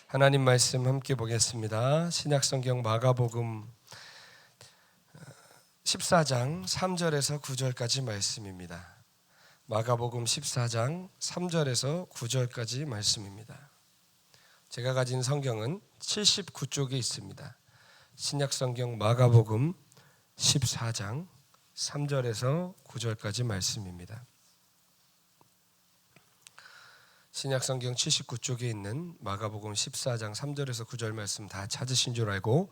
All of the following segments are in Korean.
하나님 말씀 함께 보겠습니다. 신약성경 마가복음 14장 3절에서 9절까지 말씀입니다. 마가복음 14장 3절에서 9절까지 말씀입니다. 제가 가진 성경은 79쪽에 있습니다. 신약성경 마가복음 14장 3절에서 9절까지 말씀입니다. 신약성경 79쪽에 있는 마가복음 14장 3절에서 9절 말씀 다 찾으신 줄 알고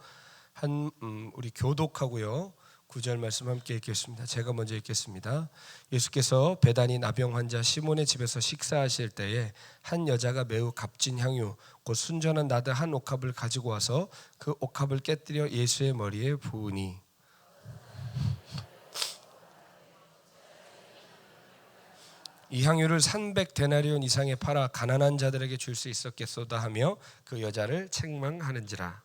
우리 교독하고요 9절 말씀 함께 읽겠습니다. 제가 먼저 읽겠습니다. 예수께서 베다니 나병 환자 시몬의 집에서 식사하실 때에 한 여자가 매우 값진 향유 곧 순전한 나드 한 옥합을 가지고 와서 그 옥합을 깨뜨려 예수의 머리에 부으니 이 향유를 300데나리온 이상에 팔아 가난한 자들에게 줄 수 있었겠소다 하며 그 여자를 책망하는지라.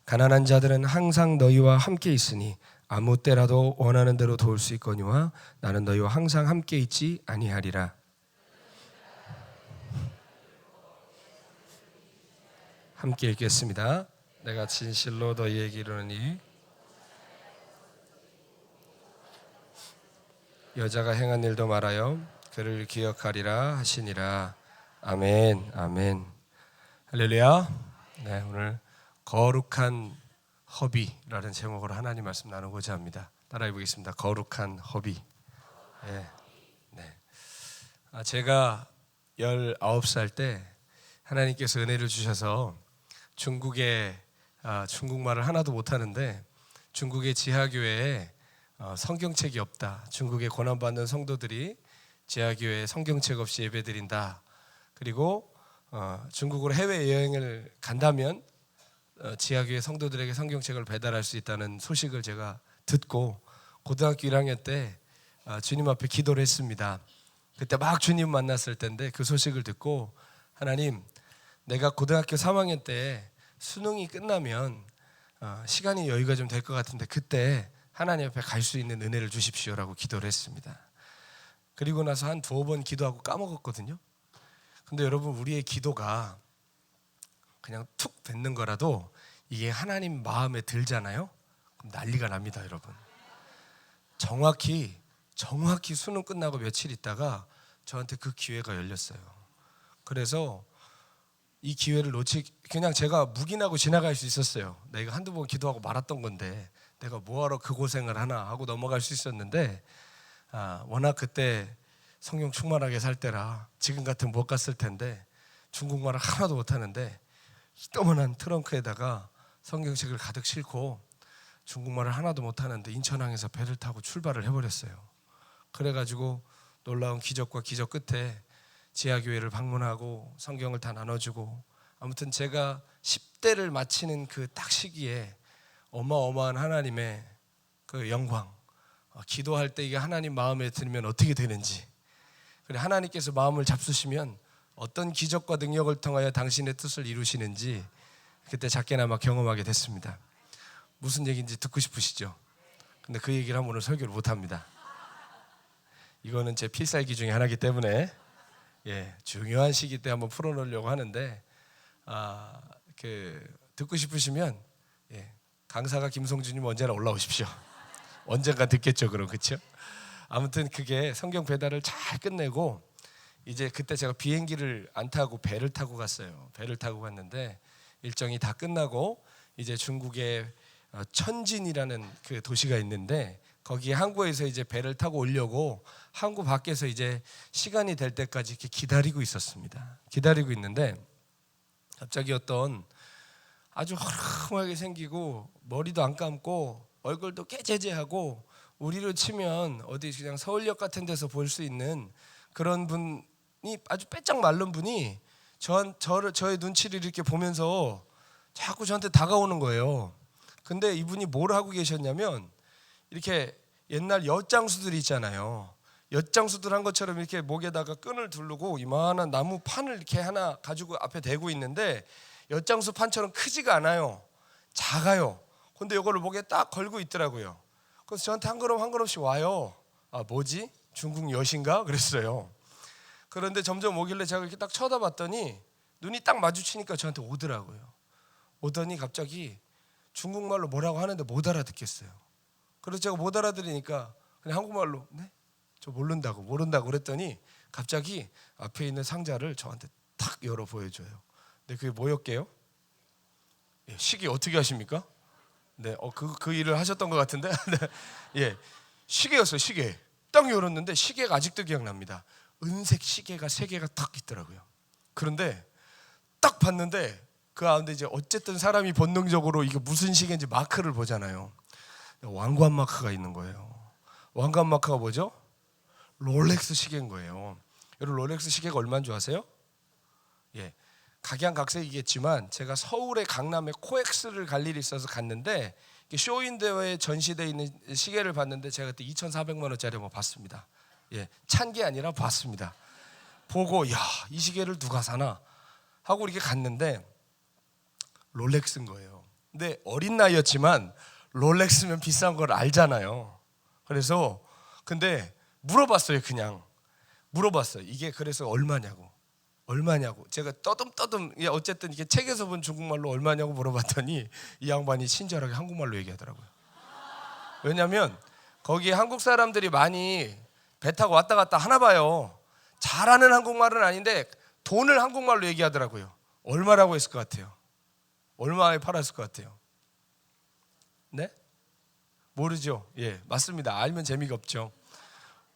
가난한 자들은 항상 너희와 함께 있으니 아무 때라도 원하는 대로 도울 수 있거니와 나는 너희와 항상 함께 있지 아니하리라. 함께 읽겠습니다. 내가 진실로 너희에게 이르노니 여자가 행한 일도 말하여 그를 기억하리라 하시니라. 아멘. 아멘. 할렐루야. 네, 오늘 거룩한 허비라는 제목으로 하나님 말씀 나누고자 합니다. 따라해 보겠습니다. 거룩한 허비. 네. 제가 19살 때 하나님께서 은혜를 주셔서 중국말을 하나도 못하는데 중국의 지하교회에 성경책이 없다. 중국에 고난받는 성도들이 지하교회에 성경책 없이 예배드린다. 그리고 중국으로 해외여행을 간다면 지하교회 성도들에게 성경책을 배달할 수 있다는 소식을 제가 듣고 고등학교 1학년 때 주님 앞에 기도를 했습니다. 그때 막 주님 만났을 때인데 그 소식을 듣고 하나님, 내가 고등학교 3학년 때 수능이 끝나면 시간이 여유가 좀 될 것 같은데 그때 하나님 앞에 갈 수 있는 은혜를 주십시오라고 기도를 했습니다. 그리고 나서 한 2번 기도하고 까먹었거든요. 근데 여러분, 우리의 기도가 그냥 툭 뱉는 거라도 이게 하나님 마음에 들잖아요. 그럼 난리가 납니다, 여러분. 정확히 수능 끝나고 며칠 있다가 저한테 그 기회가 열렸어요. 그래서 이 기회를 그냥 제가 묵인하고 지나갈 수 있었어요. 내가 한두 번 기도하고 말았던 건데 내가 뭐하러 그 고생을 하나 하고 넘어갈 수 있었는데 워낙 그때 성령 충만하게 살 때라 지금 같으면 못 갔을 텐데 중국말을 하나도 못하는데 이따만한 트렁크에다가 성경책을 가득 싣고 중국말을 하나도 못하는데 인천항에서 배를 타고 출발을 해버렸어요. 그래가지고 놀라운 기적과 기적 끝에 지하교회를 방문하고 성경을 다 나눠주고, 아무튼 제가 10대를 마치는 그 딱 시기에 어마어마한 하나님의 그 영광, 기도할 때 이게 하나님 마음에 들면 어떻게 되는지, 그래 하나님께서 마음을 잡수시면 어떤 기적과 능력을 통하여 당신의 뜻을 이루시는지 그때 작게나마 경험하게 됐습니다. 무슨 얘기인지 듣고 싶으시죠? 근데 그 얘기를 하면 오늘 설교를 못합니다. 이거는 제 필살기 중에 하나이기 때문에 중요한 시기 때 한번 풀어놓으려고 하는데 듣고 싶으시면 강사가 김성준님 언제나 올라오십시오. 언젠가 듣겠죠, 그럼. 그렇죠? 아무튼 그게 성경 배달을 잘 끝내고 이제 그때 제가 비행기를 안 타고 배를 타고 갔어요. 배를 타고 갔는데 일정이 다 끝나고 이제 중국의 천진이라는 그 도시가 있는데 거기에 항구에서 이제 배를 타고 오려고 항구 밖에서 이제 시간이 될 때까지 이렇게 기다리고 있었습니다. 기다리고 있는데 갑자기 어떤 아주 허름하게 생기고 머리도 안 감고 얼굴도 깨재재하고 우리로 치면 어디 그냥 서울역 같은 데서 볼 수 있는 그런 분이, 아주 빼짝 마른 분이 저의 눈치를 이렇게 보면서 자꾸 저한테 다가오는 거예요. 근데 이분이 뭘 하고 계셨냐면 이렇게 옛날 엿장수들 있잖아요. 엿장수들 한 것처럼 이렇게 목에다가 끈을 두르고 이만한 나무 판을 이렇게 하나 가지고 앞에 대고 있는데 엿장수 판처럼 크지가 않아요. 작아요. 근데 이거를 목에 딱 걸고 있더라고요. 그래서 저한테 한 걸음 한 걸음씩 와요. 뭐지? 중국 여신가? 그랬어요. 그런데 점점 오길래 제가 이렇게 딱 쳐다봤더니 눈이 딱 마주치니까 저한테 오더라고요. 오더니 갑자기 중국말로 뭐라고 하는데 못 알아듣겠어요. 그래서 제가 못 알아들으니까 그냥 한국말로 네? 저 모른다고 그랬더니 갑자기 앞에 있는 상자를 저한테 탁 열어 보여줘요. 근데 그게 뭐였게요? 예, 시계 어떻게 하십니까? 네, 그 일을 하셨던 것 같은데, 네, 예, 시계였어요. 시계. 딱 열었는데 시계가 아직도 기억납니다. 은색 시계가 3개가 탁 있더라고요. 그런데 딱 봤는데 그 가운데 이제 어쨌든 사람이 본능적으로 이게 무슨 시계인지 마크를 보잖아요. 왕관 마크가 있는 거예요. 왕관 마크가 뭐죠? 롤렉스 시계인 거예요. 여러분 롤렉스 시계가 얼마인 줄 아세요? 예, 각양각색이겠지만 제가 서울의 강남에 코엑스를 갈 일이 있어서 갔는데 쇼윈도어에 전시되어 있는 시계를 봤는데 제가 그때 2,400만 원짜리 뭐 봤습니다. 예, 찬 게 아니라 봤습니다. 보고 야, 이 시계를 누가 사나 하고 이렇게 갔는데 롤렉스인 거예요. 근데 어린 나이였지만 롤렉스면 비싼 걸 알잖아요. 그래서 근데 물어봤어요. 그냥 물어봤어요. 이게 그래서 얼마냐고. 제가 떠듬떠듬 어쨌든 이게 책에서 본 중국말로 얼마냐고 물어봤더니 이 양반이 친절하게 한국말로 얘기하더라고요. 왜냐하면 거기에 한국 사람들이 많이 배 타고 왔다 갔다 하나 봐요. 잘하는 한국말은 아닌데 돈을 한국말로 얘기하더라고요. 얼마라고 했을 것 같아요? 얼마에 팔았을 것 같아요? 네? 모르죠. 예, 맞습니다. 알면 재미가 없죠.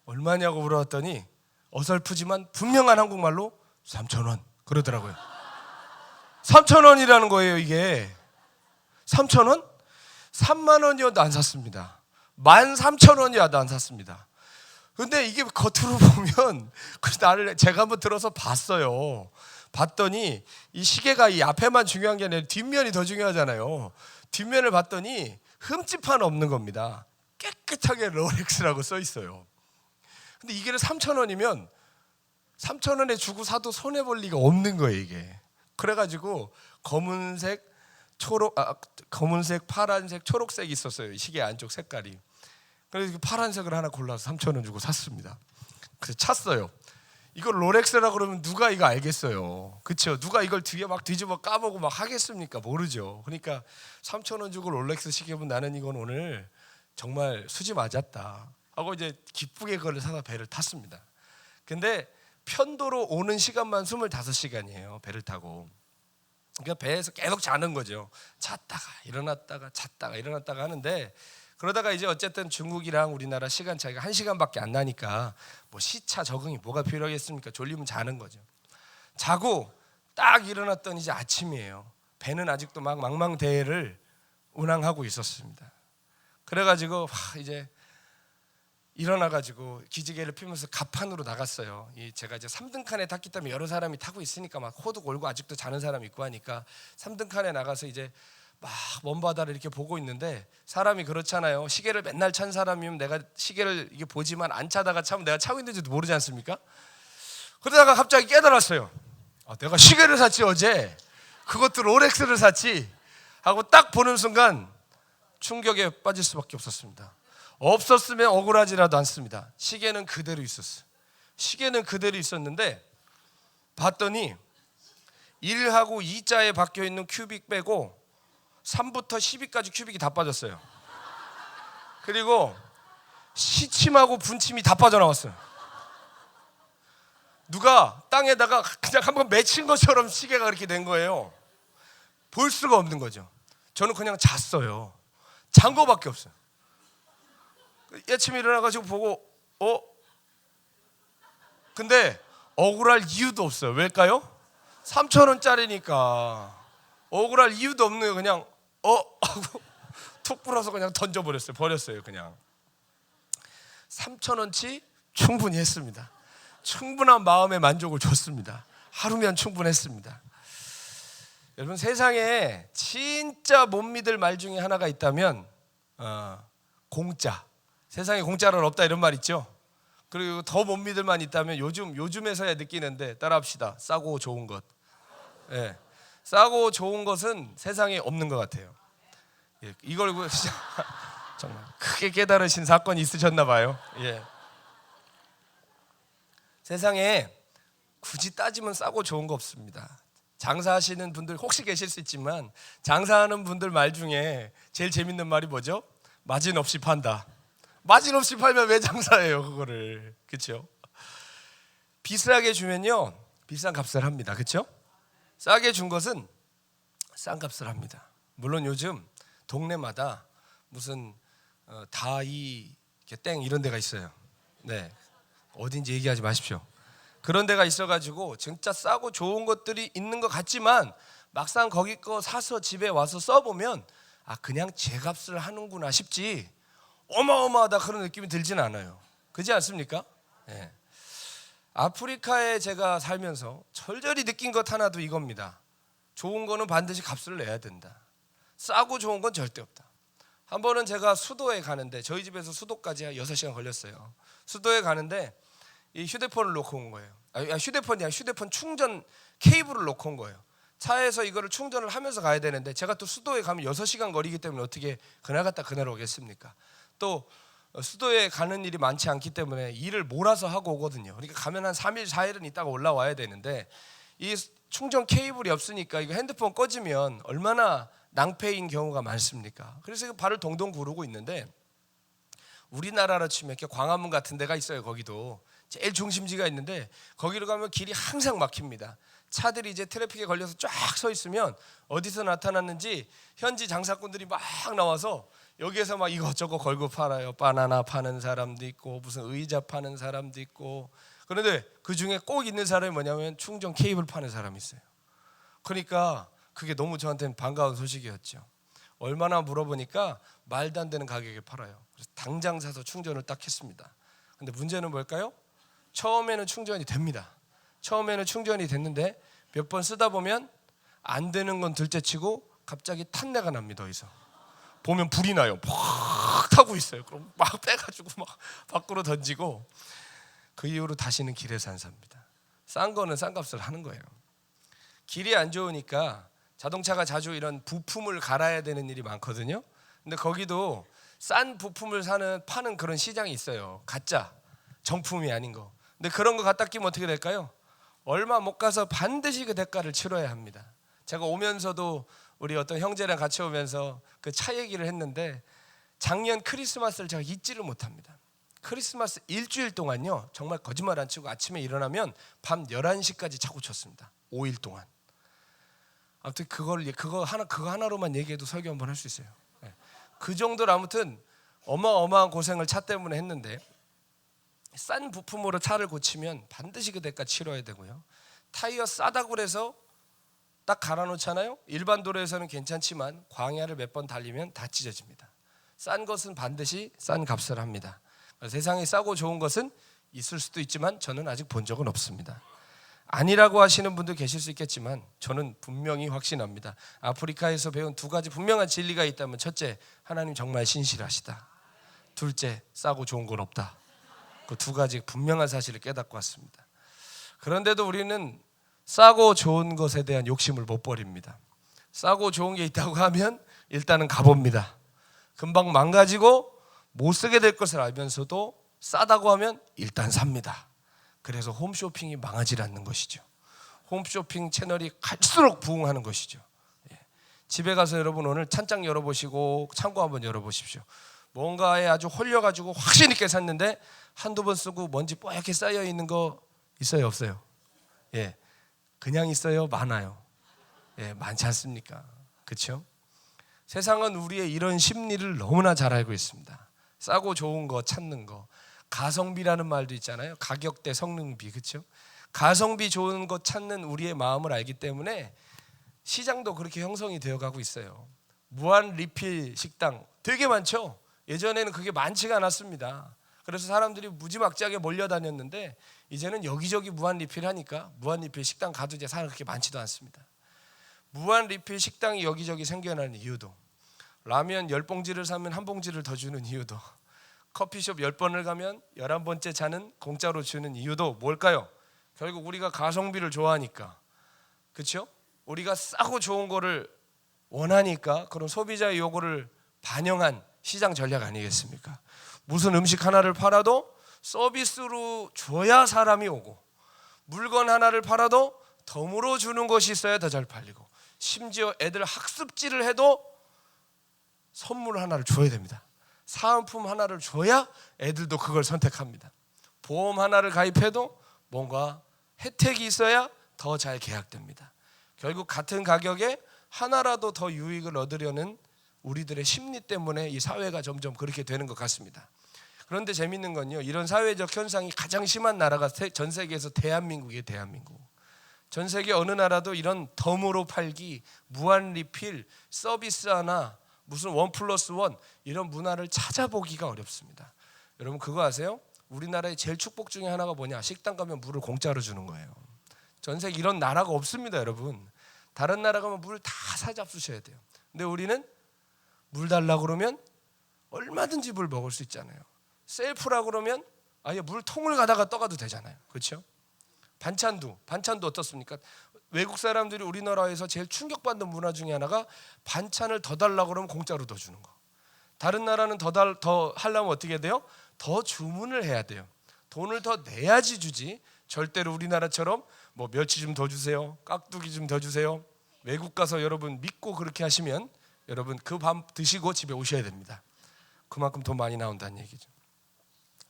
얼마냐고 물어봤더니 어설프지만 분명한 한국말로 3,000원 그러더라고요. 3,000원이라는 거예요. 이게 3,000원? 3만 원이어도 안 샀습니다. 13,000원이어도 안 샀습니다. 근데 이게 겉으로 보면 나를 제가 한번 들어서 봤어요. 봤더니 이 시계가 이 앞에만 중요한 게 아니라 뒷면이 더 중요하잖아요. 뒷면을 봤더니 흠집 하나 없는 겁니다. 깨끗하게 롤렉스라고 써 있어요. 근데 이게 3,000원이면 3,000원에 주고 사도 손해 볼 리가 없는 거예요, 이게. 그래가지고 검은색, 파란색, 초록색이 있었어요. 시계 안쪽 색깔이. 그래서 파란색을 하나 골라서 3,000원 주고 샀습니다. 그래서 찼어요. 이걸 롤렉스라고 그러면 누가 이거 알겠어요. 그렇죠? 누가 이걸 뒤에 막 뒤집어 까보고 막 하겠습니까? 모르죠. 그러니까 3,000원 주고 롤렉스 시계면 나는 이건 오늘 정말 수지 맞았다 하고 이제 기쁘게 그걸 사서 배를 탔습니다. 근데 편도로 오는 시간만 25시간이에요. 배를 타고. 그러니까 배에서 계속 자는 거죠. 잤다가 일어났다가 하는데 그러다가 이제 어쨌든 중국이랑 우리나라 시간 차이가 1시간밖에 안 나니까 뭐 시차 적응이 뭐가 필요하겠습니까? 졸리면 자는 거죠. 자고 딱 일어났더니 이제 아침이에요. 배는 아직도 막 망망대해를 운항하고 있었습니다. 그래가지고 이제 일어나가지고 기지개를 피면서 갑판으로 나갔어요. 제가 이제 3등 칸에 탔기 때문에 여러 사람이 타고 있으니까 막 호도 골고 아직도 자는 사람이 있고 하니까 3등 칸에 나가서 이제 막 먼 바다를 이렇게 보고 있는데 사람이 그렇잖아요. 시계를 맨날 찬 사람이면 내가 시계를 이게 보지만 안 차다가 차면 내가 차고 있는지도 모르지 않습니까? 그러다가 갑자기 깨달았어요. 내가 시계를 샀지 어제. 그것도 롤렉스를 샀지 하고 딱 보는 순간 충격에 빠질 수밖에 없었습니다. 없었으면 억울하지라도 않습니다. 시계는 그대로 있었어요. 시계는 그대로 있었는데 봤더니 1하고 2자에 박혀있는 큐빅 빼고 3부터 12까지 큐빅이 다 빠졌어요. 그리고 시침하고 분침이 다 빠져나왔어요. 누가 땅에다가 그냥 한번 맺힌 것처럼 시계가 그렇게 된 거예요. 볼 수가 없는 거죠. 저는 그냥 잤어요. 잔 거밖에 없어요. 아침에 일어나가지고 보고 근데 억울할 이유도 없어요. 왜일까요? 3,000원짜리니까 억울할 이유도 없네요. 그냥 하고 툭 불어서 그냥 던져버렸어요. 버렸어요. 그냥 3,000원치 충분히 했습니다. 충분한 마음의 만족을 줬습니다. 하루면 충분했습니다. 여러분 세상에 진짜 못 믿을 말 중에 하나가 있다면 공짜. 세상에 공짜는 없다 이런 말 있죠. 그리고 더 못 믿을 만 있다면 요즘에서야 느끼는데 따라합시다. 싸고 좋은 것. 예, 싸고 좋은 것은 세상에 없는 것 같아요. 예, 이걸 진짜 정말 크게 깨달으신 사건이 있으셨나 봐요. 예, 세상에 굳이 따지면 싸고 좋은 거 없습니다. 장사하시는 분들 혹시 계실 수 있지만 장사하는 분들 말 중에 제일 재밌는 말이 뭐죠? 마진 없이 판다. 마진 없이 팔면 왜 장사해요 그거를. 그렇죠? 비싸게 주면요 비싼 값을 합니다. 그렇죠? 싸게 준 것은 싼 값을 합니다. 물론 요즘 동네마다 무슨 다이 땡 이런 데가 있어요. 네, 어딘지 얘기하지 마십시오. 그런 데가 있어가지고 진짜 싸고 좋은 것들이 있는 것 같지만 막상 거기 거 사서 집에 와서 써보면 아 그냥 제 값을 하는구나 싶지 어마어마하다 그런 느낌이 들진 않아요. 그렇지 않습니까? 네. 아프리카에 제가 살면서 절절히 느낀 것 하나도 이겁니다. 좋은 거는 반드시 값을 내야 된다. 싸고 좋은 건 절대 없다. 한 번은 제가 수도에 가는데 저희 집에서 수도까지 6시간 걸렸어요. 수도에 가는데 이 휴대폰을 놓고 온 거예요. 휴대폰이 아니라 휴대폰 충전 케이블을 놓고 온 거예요. 차에서 이거를 충전을 하면서 가야 되는데 제가 또 수도에 가면 6시간 거리기 때문에 어떻게 그날 갔다 그날 오겠습니까? 또 수도에 가는 일이 많지 않기 때문에 일을 몰아서 하고 오거든요. 그러니까 가면 한 3일 4일은 있다가 올라와야 되는데 이 충전 케이블이 없으니까 이거 핸드폰 꺼지면 얼마나 낭패인 경우가 많습니까? 그래서 발을 동동 구르고 있는데 우리나라로 치면 이렇게 광화문 같은 데가 있어요. 거기도 제일 중심지가 있는데 거기로 가면 길이 항상 막힙니다. 차들이 이제 트래픽에 걸려서 쫙 서 있으면 어디서 나타났는지 현지 장사꾼들이 막 나와서 여기에서 막 이것저것 걸고 팔아요. 바나나 파는 사람도 있고 무슨 의자 파는 사람도 있고. 그런데 그 중에 꼭 있는 사람이 뭐냐면 충전 케이블 파는 사람이 있어요. 그러니까 그게 너무 저한테는 반가운 소식이었죠. 얼마나 물어보니까 말도 안 되는 가격에 팔아요. 그래서 당장 사서 충전을 딱 했습니다. 근데 문제는 뭘까요? 처음에는 충전이 됩니다. 처음에는 충전이 됐는데 몇 번 쓰다 보면 안 되는 건 둘째치고 갑자기 탄내가 납니다. 어디서 보면 불이 나요. 팍 타고 있어요. 그럼 막 빼가지고 막 밖으로 던지고 그 이후로 다시는 길에서 안 삽니다. 싼 거는 싼 값을 하는 거예요. 길이 안 좋으니까 자동차가 자주 이런 부품을 갈아야 되는 일이 많거든요. 근데 거기도 싼 부품을 파는 그런 시장이 있어요. 가짜 정품이 아닌 거. 근데 그런 거 갖다 끼면 어떻게 될까요? 얼마 못 가서 반드시 그 대가를 치러야 합니다. 제가 오면서도 우리 어떤 형제랑 같이 오면서 그 차 얘기를 했는데 작년 크리스마스를 제가 잊지를 못합니다. 크리스마스 일주일 동안요 정말 거짓말 안 치고 아침에 일어나면 밤 11시까지 차고 쳤습니다. 5일 동안. 아무튼 그거 하나로만 얘기해도 설교 한번 할 수 있어요. 네. 그 정도로 아무튼 어마어마한 고생을 차 때문에 했는데 싼 부품으로 차를 고치면 반드시 그 대가 치러야 되고요. 타이어 싸다고 그래서 딱 갈아놓잖아요. 일반 도로에서는 괜찮지만 광야를 몇 번 달리면 다 찢어집니다. 싼 것은 반드시 싼 값을 합니다. 세상에 싸고 좋은 것은 있을 수도 있지만 저는 아직 본 적은 없습니다. 아니라고 하시는 분도 계실 수 있겠지만 저는 분명히 확신합니다. 아프리카에서 배운 두 가지 분명한 진리가 있다면 첫째, 하나님 정말 신실하시다. 둘째, 싸고 좋은 건 없다. 그 두 가지 분명한 사실을 깨닫고 왔습니다. 그런데도 우리는 싸고 좋은 것에 대한 욕심을 못 버립니다. 싸고 좋은 게 있다고 하면 일단은 가봅니다. 금방 망가지고 못 쓰게 될 것을 알면서도 싸다고 하면 일단 삽니다. 그래서 홈쇼핑이 망하지 않는 것이죠. 홈쇼핑 채널이 갈수록 부흥하는 것이죠. 집에 가서 여러분 오늘 찬장 열어보시고 창고 한번 열어보십시오. 뭔가에 아주 홀려가지고 확신 있게 샀는데 한두 번 쓰고 먼지 뽀얗게 쌓여있는 거 있어요 없어요? 예, 그냥 있어요 많아요? 예, 많지 않습니까? 그렇죠? 세상은 우리의 이런 심리를 너무나 잘 알고 있습니다. 싸고 좋은 거 찾는 거. 가성비라는 말도 있잖아요. 가격 대 성능비. 그렇죠? 가성비 좋은 거 찾는 우리의 마음을 알기 때문에 시장도 그렇게 형성이 되어가고 있어요. 무한 리필 식당 되게 많죠. 예전에는 그게 많지가 않았습니다. 그래서 사람들이 무지막지하게 몰려다녔는데 이제는 여기저기 무한 리필하니까 무한 리필 식당 가도 이제 사람 그렇게 많지도 않습니다. 무한 리필 식당이 여기저기 생겨나는 이유도, 라면 10봉지를 사면 한 봉지를 더 주는 이유도, 커피숍 10번을 가면 11번째 잔은 공짜로 주는 이유도 뭘까요? 결국 우리가 가성비를 좋아하니까. 그렇죠? 우리가 싸고 좋은 거를 원하니까 그런 소비자의 요구를 반영한 시장 전략 아니겠습니까? 무슨 음식 하나를 팔아도 서비스로 줘야 사람이 오고, 물건 하나를 팔아도 덤으로 주는 것이 있어야 더 잘 팔리고, 심지어 애들 학습지를 해도 선물 하나를 줘야 됩니다. 사은품 하나를 줘야 애들도 그걸 선택합니다. 보험 하나를 가입해도 뭔가 혜택이 있어야 더 잘 계약됩니다. 결국 같은 가격에 하나라도 더 유익을 얻으려는 우리들의 심리 때문에 이 사회가 점점 그렇게 되는 것 같습니다. 그런데 재밌는 건요, 이런 사회적 현상이 가장 심한 나라가 전 세계에서 대한민국이에요. 대한민국. 전 세계 어느 나라도 이런 덤으로 팔기, 무한 리필, 서비스 하나, 무슨 1+1 이런 문화를 찾아보기가 어렵습니다. 여러분 그거 아세요? 우리나라의 제일 축복 중에 하나가 뭐냐? 식당 가면 물을 공짜로 주는 거예요. 전 세계 이런 나라가 없습니다. 여러분 다른 나라 가면 물 다 사잡수셔야 돼요. 근데 우리는 물 달라고 그러면 얼마든지 물 먹을 수 있잖아요. 셀프라고 그러면 아예 물통을 가다가 떠가도 되잖아요. 그렇죠? 반찬도 어떻습니까? 외국 사람들이 우리나라에서 제일 충격받는 문화 중에 하나가 반찬을 더 달라고 그러면 공짜로 더 주는 거. 다른 나라는 더 하려면 어떻게 돼요? 더 주문을 해야 돼요. 돈을 더 내야지 주지. 절대로 우리나라처럼 뭐 멸치 좀 더 주세요, 깍두기 좀 더 주세요. 외국 가서 여러분 믿고 그렇게 하시면 여러분 그 밤 드시고 집에 오셔야 됩니다. 그만큼 돈 많이 나온다는 얘기죠.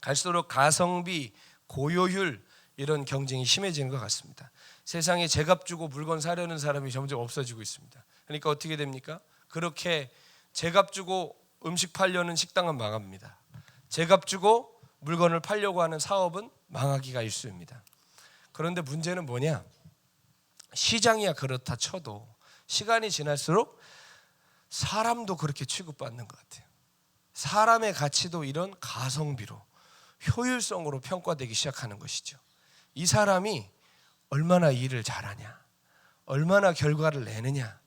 갈수록 가성비, 고효율 이런 경쟁이 심해지는 것 같습니다. 세상에 제값 주고 물건 사려는 사람이 점점 없어지고 있습니다. 그러니까 어떻게 됩니까? 그렇게 제값 주고 음식 팔려는 식당은 망합니다. 제값 주고 물건을 팔려고 하는 사업은 망하기가 일쑤입니다. 그런데 문제는 뭐냐? 시장이야 그렇다 쳐도 시간이 지날수록 사람도 그렇게 취급받는 것 같아요. 사람의 가치도 이런 가성비로, 효율성으로 평가되기 시작하는 것이죠. 이 사람이 얼마나 일을 잘하냐, 얼마나 결과를 내느냐,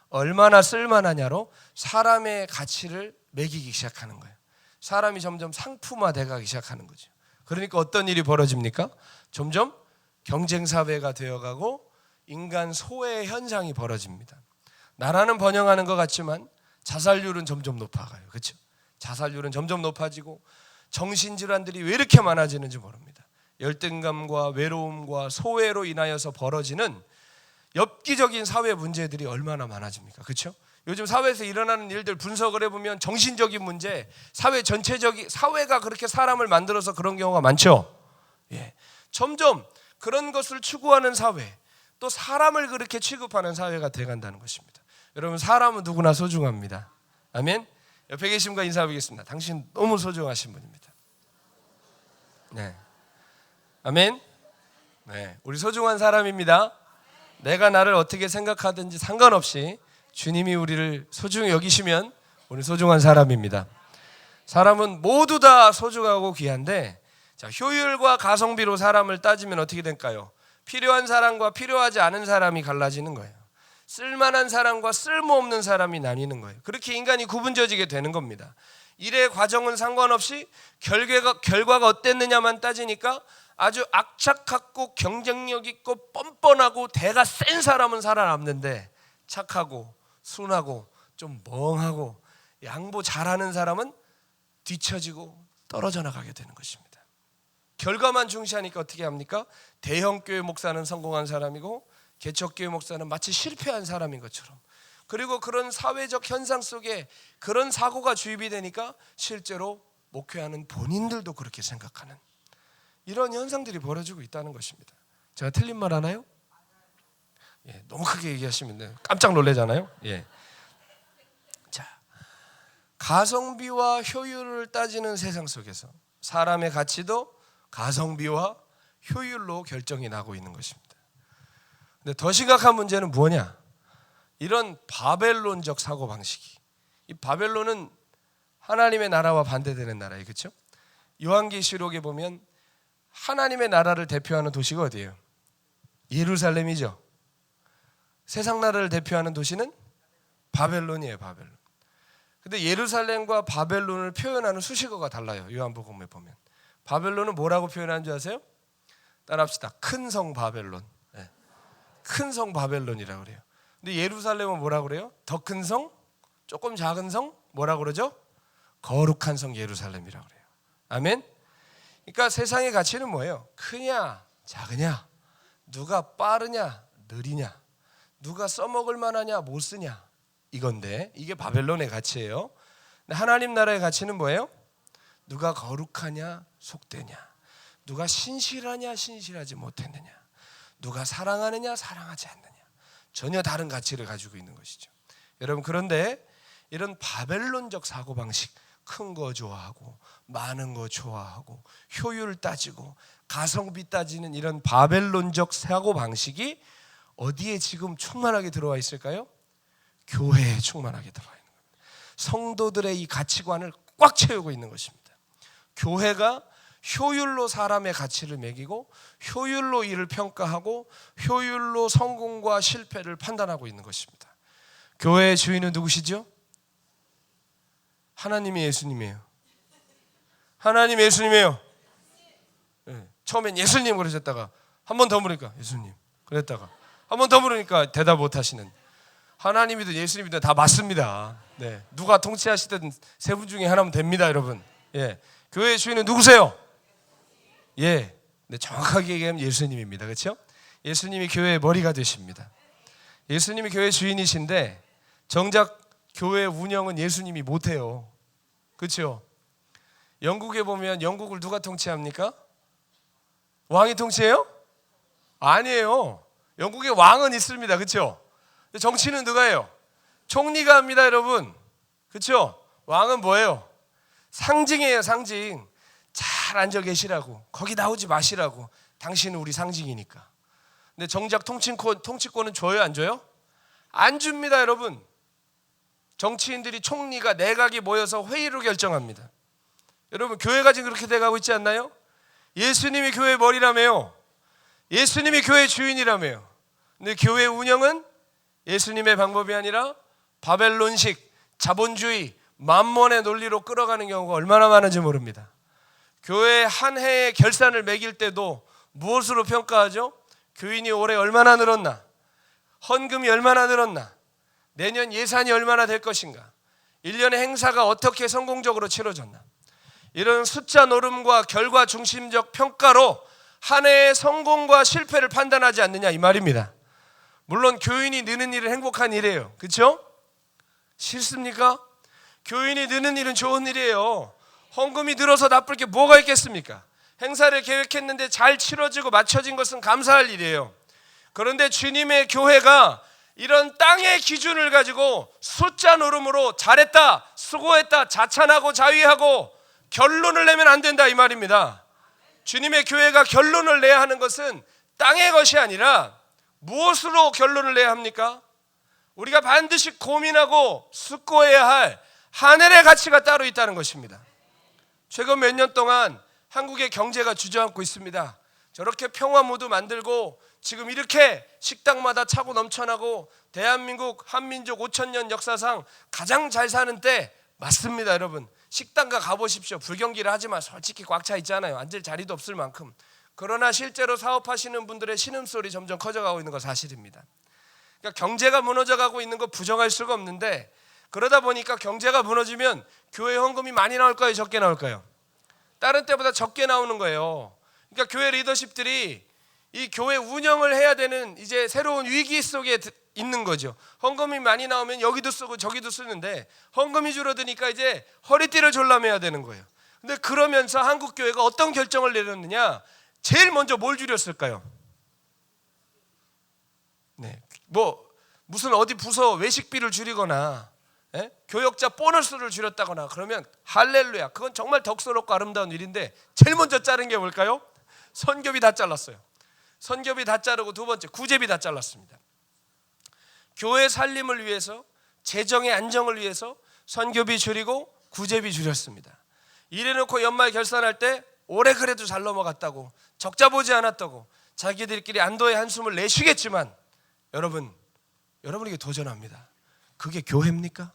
얼마나 쓸만하냐로 사람의 가치를 매기기 시작하는 거예요. 사람이 점점 상품화되기 시작하는 거죠. 그러니까 어떤 일이 벌어집니까? 점점 경쟁사회가 되어가고 인간 소외 현상이 벌어집니다. 나라는 번영하는 것 같지만 자살률은 점점 높아가요. 그렇죠? 자살률은 점점 높아지고 정신질환들이 왜 이렇게 많아지는지 모릅니다. 열등감과 외로움과 소외로 인하여서 벌어지는 엽기적인 사회 문제들이 얼마나 많아집니까? 그렇죠? 요즘 사회에서 일어나는 일들 분석을 해보면 정신적인 문제, 사회 전체적인, 사회가 그렇게 사람을 만들어서 그런 경우가 많죠. 예. 점점 그런 것을 추구하는 사회, 또 사람을 그렇게 취급하는 사회가 돼간다는 것입니다. 여러분 사람은 누구나 소중합니다. 아멘. 옆에 계신 분과 인사하겠습니다. 당신 너무 소중하신 분입니다. 네. 아멘. 네. 우리 소중한 사람입니다. 내가 나를 어떻게 생각하든지 상관없이 주님이 우리를 소중히 여기시면 우리 소중한 사람입니다. 사람은 모두 다 소중하고 귀한데, 자, 효율과 가성비로 사람을 따지면 어떻게 될까요? 필요한 사람과 필요하지 않은 사람이 갈라지는 거예요. 쓸만한 사람과 쓸모없는 사람이 나뉘는 거예요. 그렇게 인간이 구분져지게 되는 겁니다. 일의 과정은 상관없이 결과가 어땠느냐만 따지니까 아주 악착같고 경쟁력 있고 뻔뻔하고 대가 센 사람은 살아남는데, 착하고 순하고 좀 멍하고 양보 잘하는 사람은 뒤처지고 떨어져 나가게 되는 것입니다. 결과만 중시하니까 어떻게 합니까? 대형교회 목사는 성공한 사람이고 개척교회 목사는 마치 실패한 사람인 것처럼, 그리고 그런 사회적 현상 속에 그런 사고가 주입이 되니까 실제로 목회하는 본인들도 그렇게 생각하는 이런 현상들이 벌어지고 있다는 것입니다. 제가 틀린 말 하나요? 예, 너무 크게 얘기하시면 깜짝 놀라잖아요. 예. 자, 가성비와 효율을 따지는 세상 속에서 사람의 가치도 가성비와 효율로 결정이 나고 있는 것입니다. 근데 더 심각한 문제는 뭐냐? 이런 바벨론적 사고방식이, 이 바벨론은 하나님의 나라와 반대되는 나라예요. 그렇죠? 요한계시록에 보면 하나님의 나라를 대표하는 도시가 어디예요? 예루살렘이죠. 세상 나라를 대표하는 도시는 바벨론이에요. 바벨론. 근데 예루살렘과 바벨론을 표현하는 수식어가 달라요. 요한복음에 보면 바벨론은 뭐라고 표현하는 줄 아세요? 따라합시다. 큰 성 바벨론. 네. 큰 성 바벨론이라고 그래요. 근데 예루살렘은 뭐라고 그래요? 더 큰 성? 조금 작은 성? 뭐라고 그러죠? 거룩한 성 예루살렘이라고 그래요. 아멘. 그러니까 세상의 가치는 뭐예요? 크냐 작으냐, 누가 빠르냐 느리냐, 누가 써먹을 만하냐 못 쓰냐, 이건데 이게 바벨론의 가치예요. 근데 하나님 나라의 가치는 뭐예요? 누가 거룩하냐 속되냐, 누가 신실하냐 신실하지 못했느냐, 누가 사랑하느냐 사랑하지 않느냐, 전혀 다른 가치를 가지고 있는 것이죠. 여러분, 그런데 이런 바벨론적 사고방식, 큰 거 좋아하고 많은 거 좋아하고 효율 따지고 가성비 따지는 이런 바벨론적 사고방식이 어디에 지금 충만하게 들어와 있을까요? 교회에 충만하게 들어와 있는 겁니다. 성도들의 이 가치관을 꽉 채우고 있는 것입니다. 교회가 효율로 사람의 가치를 매기고 효율로 일을 평가하고 효율로 성공과 실패를 판단하고 있는 것입니다. 교회의 주인은 누구시죠? 하나님이 예수님이에요. 하나님 예수님이에요. 네. 처음엔 예수님 그러셨다가 한 번 더 물으니까 예수님 그랬다가 한 번 더 물으니까 대답 못 하시는, 하나님이든 예수님이든 다 맞습니다. 네. 누가 통치하시든 세 분 중에 하나면 됩니다, 여러분. 예. 교회의 주인은 누구세요? 예. 네, 정확하게 얘기하면 예수님입니다. 그렇죠? 예수님이 교회의 머리가 되십니다. 예수님이 교회 주인이신데 정작 교회 운영은 예수님이 못해요. 그렇죠? 영국에 보면 영국을 누가 통치합니까? 왕이 통치해요? 아니에요. 영국에 왕은 있습니다. 그렇죠? 정치는 누가 해요? 총리가 합니다, 여러분. 그렇죠? 왕은 뭐예요? 상징이에요, 상징. 잘 앉아 계시라고, 거기 나오지 마시라고. 당신은 우리 상징이니까. 근데 정작 통치권은 줘요, 안 줘요? 안 줍니다, 여러분. 정치인들이, 총리가, 내각이 모여서 회의로 결정합니다. 여러분, 교회가 지금 그렇게 돼가고 있지 않나요? 예수님이 교회의 머리라며요. 예수님이 교회의 주인이라며요. 근데 교회 운영은 예수님의 방법이 아니라 바벨론식 자본주의 만몬의 논리로 끌어가는 경우가 얼마나 많은지 모릅니다. 교회 한 해의 결산을 매길 때도 무엇으로 평가하죠? 교인이 올해 얼마나 늘었나, 헌금이 얼마나 늘었나, 내년 예산이 얼마나 될 것인가, 1년의 행사가 어떻게 성공적으로 치러졌나, 이런 숫자 노름과 결과 중심적 평가로 한 해의 성공과 실패를 판단하지 않느냐, 이 말입니다. 물론 교인이 느는 일은 행복한 일이에요. 그렇죠? 싫습니까? 교인이 느는 일은 좋은 일이에요. 헌금이 늘어서 나쁠 게 뭐가 있겠습니까? 행사를 계획했는데 잘 치러지고 맞춰진 것은 감사할 일이에요. 그런데 주님의 교회가 이런 땅의 기준을 가지고 숫자 노름으로 잘했다, 수고했다, 자찬하고 자위하고 결론을 내면 안 된다, 이 말입니다. 주님의 교회가 결론을 내야 하는 것은 땅의 것이 아니라 무엇으로 결론을 내야 합니까? 우리가 반드시 고민하고 숙고해야 할 하늘의 가치가 따로 있다는 것입니다. 최근 몇 년 동안 한국의 경제가 주저앉고 있습니다. 저렇게 평화 무드 만들고 지금 이렇게 식당마다 차고 넘쳐나고 대한민국 한민족 5,000년 역사상 가장 잘 사는 때 맞습니다, 여러분. 식당가 가보십시오. 불경기를 하지만 솔직히 꽉 차 있잖아요. 앉을 자리도 없을 만큼. 그러나 실제로 사업하시는 분들의 신음소리 점점 커져가고 있는 건 사실입니다. 그러니까 경제가 무너져가고 있는 거 부정할 수가 없는데, 그러다 보니까 경제가 무너지면 교회 헌금이 많이 나올까요, 적게 나올까요? 다른 때보다 적게 나오는 거예요. 그러니까 교회 리더십들이 이 교회 운영을 해야 되는 이제 새로운 위기 속에 있는 거죠. 헌금이 많이 나오면 여기도 쓰고 저기도 쓰는데 헌금이 줄어드니까 이제 허리띠를 졸라매야 되는 거예요. 근데 그러면서 한국 교회가 어떤 결정을 내렸느냐? 제일 먼저 뭘 줄였을까요? 네, 무슨 어디 부서 외식비를 줄이거나, 교역자 보너스를 줄였다거나 그러면 할렐루야, 그건 정말 덕스럽고 아름다운 일인데 제일 먼저 자른 게 뭘까요? 선교비 다 잘랐어요. 선교비 다 자르고 두 번째 구제비 다 잘랐습니다. 교회 살림을 위해서, 재정의 안정을 위해서 선교비 줄이고 구제비 줄였습니다. 이래놓고 연말 결산할 때 올해 그래도 잘 넘어갔다고, 적자 보지 않았다고 자기들끼리 안도의 한숨을 내쉬겠지만 여러분에게 도전합니다. 그게 교회입니까?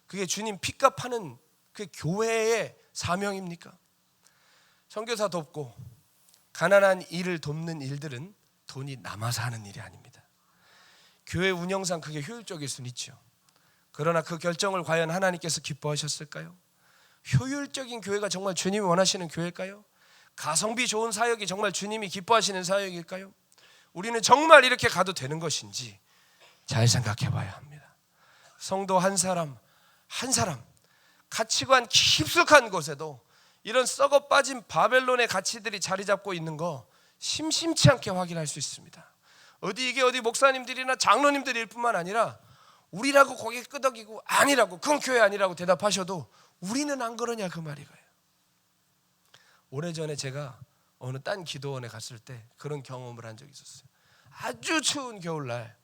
그게 주님 핏값 하는 그게 교회의 사명입니까? 선교사 돕고 가난한 이를 돕는 일들은 돈이 남아서 하는 일이 아닙니다. 교회 운영상 그게 효율적일 수는 있죠. 그러나 그 결정을 과연 하나님께서 기뻐하셨을까요? 효율적인 교회가 정말 주님이 원하시는 교회일까요? 가성비 좋은 사역이 정말 주님이 기뻐하시는 사역일까요? 우리는 정말 이렇게 가도 되는 것인지 잘 생각해 봐야 합니다. 성도 한 사람 한 사람 가치관 깊숙한 곳에도 이런 썩어 빠진 바벨론의 가치들이 자리 잡고 있는 거 심심치 않게 확인할 수 있습니다. 이게 어디 목사님들이나 장로님들일 뿐만 아니라 우리라고 고개 끄덕이고 아니라고, 그건 교회 아니라고 대답하셔도 우리는 안 그러냐 그 말이에요. 오래전에 제가 어느 딴 기도원에 갔을 때 그런 경험을 한 적이 있었어요. 아주 추운 겨울날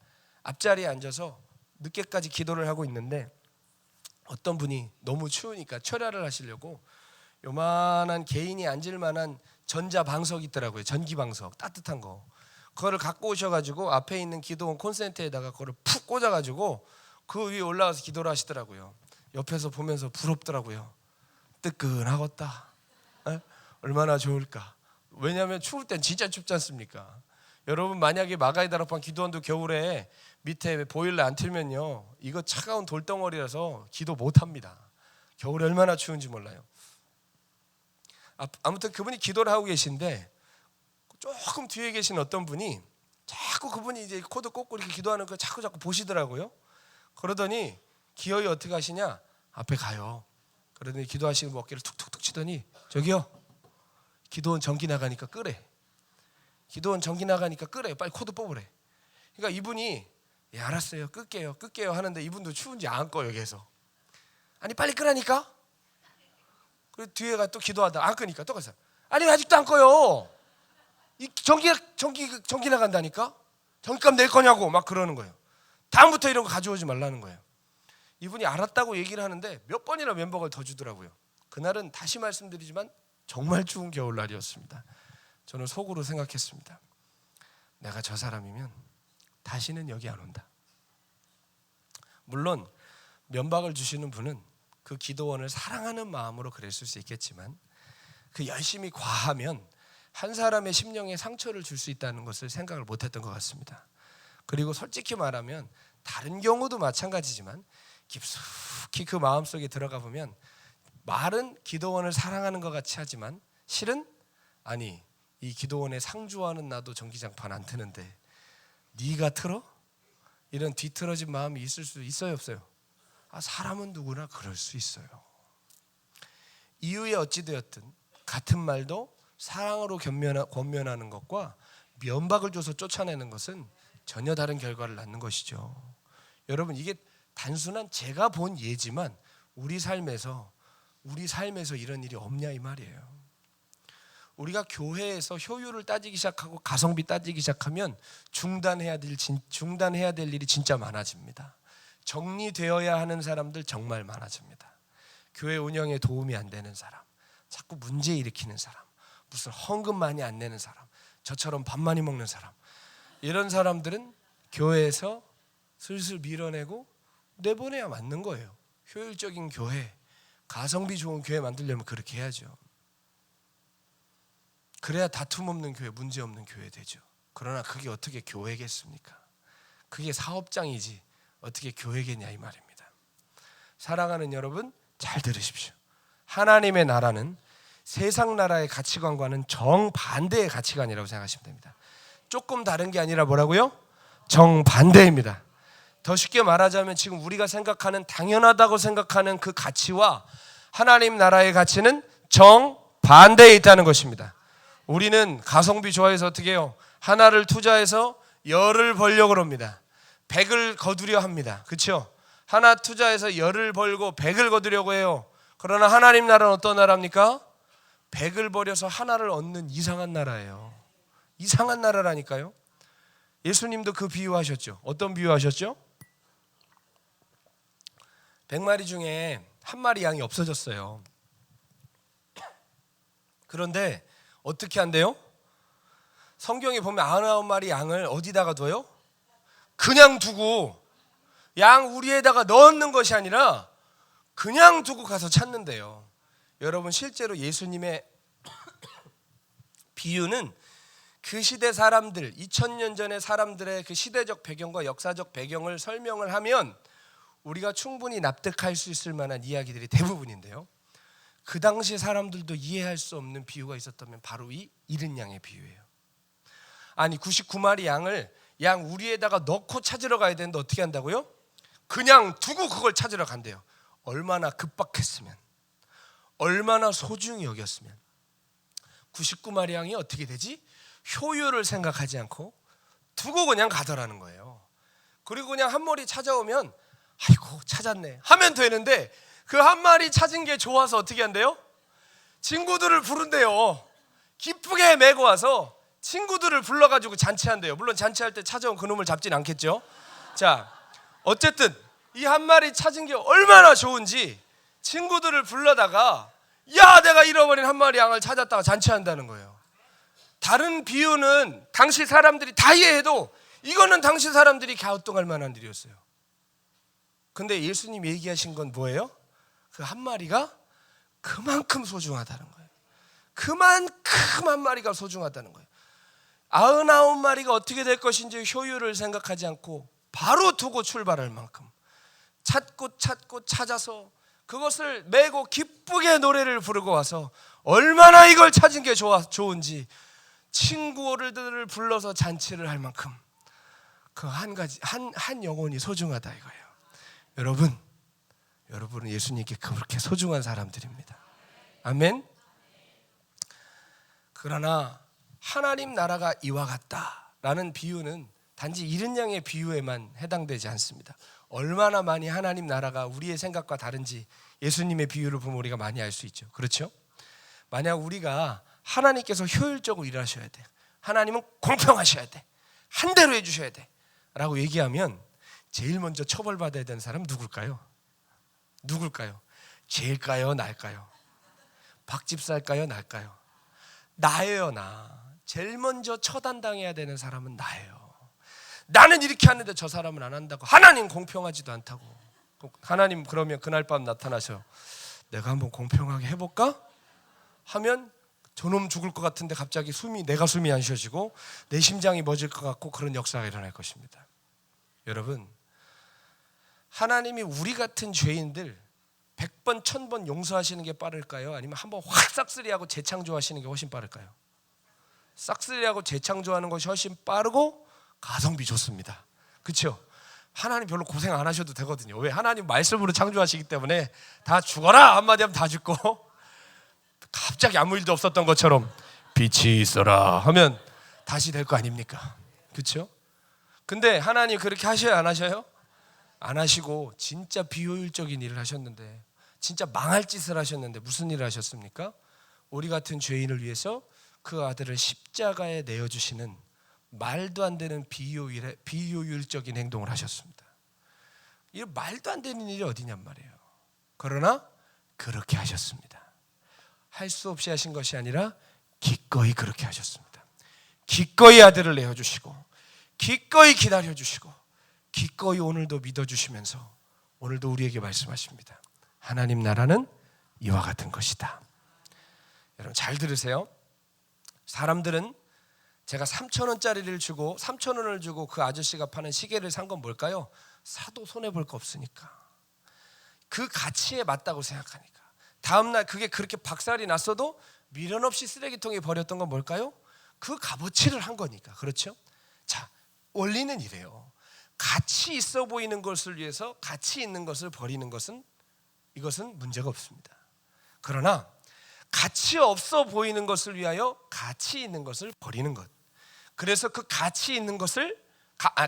앞자리에 앉아서 늦게까지 기도를 하고 있는데 어떤 분이 너무 추우니까 철야를 하시려고 요만한 개인이 앉을 만한 전자방석이 있더라고요. 전기방석 따뜻한 거. 그거를 갖고 오셔가지고 앞에 있는 기도원 콘센트에다가 그거를 푹 꽂아가지고 그 위에 올라가서 기도를 하시더라고요. 옆에서 보면서 부럽더라고요. 뜨끈하겠다. 에? 얼마나 좋을까. 왜냐하면 추울 땐 진짜 춥지 않습니까? 여러분 만약에 마가이다락방 기도원도 겨울에 밑에 보일러 안 틀면요 이거 차가운 돌덩어리라서 기도 못합니다. 겨울에 얼마나 추운지 몰라요. 아무튼 그분이 기도를 하고 계신데 조금 뒤에 계신 어떤 분이 자꾸 그분이 이제 코드 꽂고 이렇게 기도하는 거 자꾸 보시더라고요. 그러더니 기어이 어떻게 하시냐, 앞에 가요. 그러더니 기도하시는 어깨를 툭툭툭 치더니 저기요, 기도원 전기 나가니까 끄래. 기도원 전기 나가니까 끄래. 빨리 코드 뽑으래. 그러니까 이분이 예 알았어요 끌게요 하는데 이분도 추운지 안 꺼요. 계속 아니 빨리 끄라니까. 그리고 뒤에가 또 기도하다 안 끄니까 또 가서 아니 아직도 안 꺼요. 이 전기 나간다니까. 전기값 낼 거냐고 막 그러는 거예요. 다음부터 이런 거 가져오지 말라는 거예요. 이분이 알았다고 얘기를 하는데 몇 번이나 면박을 더 주더라고요. 그날은 다시 말씀드리지만 정말 추운 겨울날이었습니다. 저는 속으로 생각했습니다. 내가 저 사람이면 다시는 여기 안 온다. 물론 면박을 주시는 분은 그 기도원을 사랑하는 마음으로 그랬을 수 있겠지만 그 열심히 과하면 한 사람의 심령에 상처를 줄 수 있다는 것을 생각을 못했던 것 같습니다. 그리고 솔직히 말하면 다른 경우도 마찬가지지만 깊숙이 그 마음속에 들어가 보면 말은 기도원을 사랑하는 것 같이 하지만 실은 아니 이 기도원에 상주하는 나도 전기장판 안 트는데 네가 틀어? 이런 뒤틀어진 마음이 있을 수 있어요 없어요? 사람은 누구나 그럴 수 있어요. 이유에 어찌되었든 같은 말도 사랑으로 권면하는 것과 면박을 줘서 쫓아내는 것은 전혀 다른 결과를 낳는 것이죠. 여러분 이게 단순한 제가 본 예지만 우리 삶에서 이런 일이 없냐 이 말이에요. 우리가 교회에서 효율을 따지기 시작하고 가성비 따지기 시작하면 중단해야 될 일이 진짜 많아집니다. 정리되어야 하는 사람들 정말 많아집니다. 교회 운영에 도움이 안 되는 사람, 자꾸 문제 일으키는 사람, 무슨 헌금 많이 안 내는 사람, 저처럼 밥 많이 먹는 사람, 이런 사람들은 교회에서 슬슬 밀어내고 내보내야 맞는 거예요. 효율적인 교회, 가성비 좋은 교회 만들려면 그렇게 해야죠. 그래야 다툼 없는 교회, 문제 없는 교회 되죠. 그러나 그게 어떻게 교회겠습니까? 그게 사업장이지 어떻게 교회겠냐 이 말입니다. 사랑하는 여러분 잘 들으십시오. 하나님의 나라는 세상 나라의 가치관과는 정반대의 가치관이라고 생각하시면 됩니다. 조금 다른 게 아니라 뭐라고요? 정반대입니다. 더 쉽게 말하자면 지금 우리가 생각하는 당연하다고 생각하는 그 가치와 하나님 나라의 가치는 정반대에 있다는 것입니다. 우리는 가성비 좋아해서 어떻게 해요? 하나를 투자해서 열을 벌려고 합니다. 100을 거두려 합니다. 그렇죠? 하나 투자해서 열을 벌고 100을 거두려고 해요. 그러나 하나님 나라는 어떤 나라입니까? 100을 버려서 하나를 얻는 이상한 나라예요. 이상한 나라라니까요. 예수님도 그 비유하셨죠. 어떤 비유하셨죠? 100마리 중에 한 마리 양이 없어졌어요. 그런데 어떻게 한대요? 성경에 보면 99마리 양을 어디다가 둬요? 그냥 두고 양 우리에다가 넣는 것이 아니라 그냥 두고 가서 찾는데요. 여러분 실제로 예수님의 비유는 그 시대 사람들, 2000년 전의 사람들의 그 시대적 배경과 역사적 배경을 설명을 하면 우리가 충분히 납득할 수 있을 만한 이야기들이 대부분인데요. 그 당시 사람들도 이해할 수 없는 비유가 있었다면 바로 이 잃은 양의 비유예요. 아니 99마리 양을 양 우리에다가 넣고 찾으러 가야 되는데 어떻게 한다고요? 그냥 두고 그걸 찾으러 간대요. 얼마나 급박했으면, 얼마나 소중히 여겼으면. 99마리 양이 어떻게 되지? 효율을 생각하지 않고 두고 그냥 가더라는 거예요. 그리고 그냥 한 마리 찾아오면 아이고 찾았네 하면 되는데, 그 한 마리 찾은 게 좋아서 어떻게 한대요? 친구들을 부른대요. 기쁘게 메고 와서 친구들을 불러가지고 잔치한대요. 물론 잔치할 때 찾아온 그놈을 잡진 않겠죠. 자, 어쨌든 이 한 마리 찾은 게 얼마나 좋은지 친구들을 불러다가 야 내가 잃어버린 한 마리 양을 찾았다가 잔치한다는 거예요. 다른 비유는 당시 사람들이 다 이해해도 이거는 당시 사람들이 갸우뚱할 만한 일이었어요. 근데 예수님 얘기하신 건 뭐예요? 그 한 마리가 그만큼 소중하다는 거예요. 그만큼 한 마리가 소중하다는 거예요. 99마리가 어떻게 될 것인지 효율을 생각하지 않고 바로 두고 출발할 만큼 찾고 찾아서 그것을 메고 기쁘게 노래를 부르고 와서 얼마나 이걸 찾은 게 좋은지 친구들을 불러서 잔치를 할 만큼 그 한 영혼이 소중하다 이거예요. 여러분은 예수님께 그렇게 소중한 사람들입니다. 아멘. 그러나 하나님 나라가 이와 같다라는 비유는 단지 잃은 양의 비유에만 해당되지 않습니다. 얼마나 많이 하나님 나라가 우리의 생각과 다른지 예수님의 비유를 보면 우리가 많이 알 수 있죠. 그렇죠? 만약 우리가 하나님께서 효율적으로 일하셔야 돼, 하나님은 공평하셔야 돼, 한 대로 해주셔야 돼 라고 얘기하면 제일 먼저 처벌받아야 되는 사람은 누굴까요? 쟤일까요? 날까요? 박집사일까요? 날까요? 나예요. 나. 제일 먼저 처단당해야 되는 사람은 나예요. 나는 이렇게 하는데 저 사람은 안 한다고. 하나님 공평하지도 않다고. 하나님 그러면 그날 밤 나타나셔. 내가 한번 공평하게 해볼까? 하면 저놈 죽을 것 같은데 갑자기 내가 숨이 안 쉬어지고 내 심장이 멎을 것 같고 그런 역사가 일어날 것입니다. 여러분, 하나님이 우리 같은 죄인들 100번 1000번 용서하시는 게 빠를까요? 아니면 한번 확 싹쓸이하고 재창조하시는 게 훨씬 빠를까요? 싹쓸이하고 재창조하는 것이 훨씬 빠르고 가성비 좋습니다. 그렇죠? 하나님 별로 고생 안 하셔도 되거든요. 왜? 하나님 말씀으로 창조하시기 때문에 다 죽어라 한마디 하면 다 죽고 갑자기 아무 일도 없었던 것처럼 빛이 있어라 하면 다시 될 거 아닙니까? 그렇죠? 근데 하나님 그렇게 하셔요? 안 하셔요? 안 하시고 진짜 비효율적인 일을 하셨는데, 진짜 망할 짓을 하셨는데 무슨 일을 하셨습니까? 우리 같은 죄인을 위해서 그 아들을 십자가에 내어주시는 말도 안 되는 비효율적인 행동을 하셨습니다. 이 말도 안 되는 일이 어디냔 말이에요. 그러나 그렇게 하셨습니다. 할 수 없이 하신 것이 아니라 기꺼이 그렇게 하셨습니다. 기꺼이 아들을 내어주시고 기꺼이 기다려주시고 기꺼이 오늘도 믿어주시면서 오늘도 우리에게 말씀하십니다. 하나님 나라는 이와 같은 것이다. 여러분 잘 들으세요. 사람들은 제가 3,000원짜리를 주고 3,000원을 주고 그 아저씨가 파는 시계를 산 건 뭘까요? 사도 손해볼 거 없으니까, 그 가치에 맞다고 생각하니까. 다음날 그게 그렇게 박살이 났어도 미련 없이 쓰레기통에 버렸던 건 뭘까요? 그 값어치를 한 거니까. 그렇죠? 자, 원리는 이래요. 가치 있어 보이는 것을 위해서 가치 있는 것을 버리는 것은 이것은 문제가 없습니다. 그러나 가치 없어 보이는 것을 위하여 가치 있는 것을 버리는 것, 그래서 그 가치 있는 것을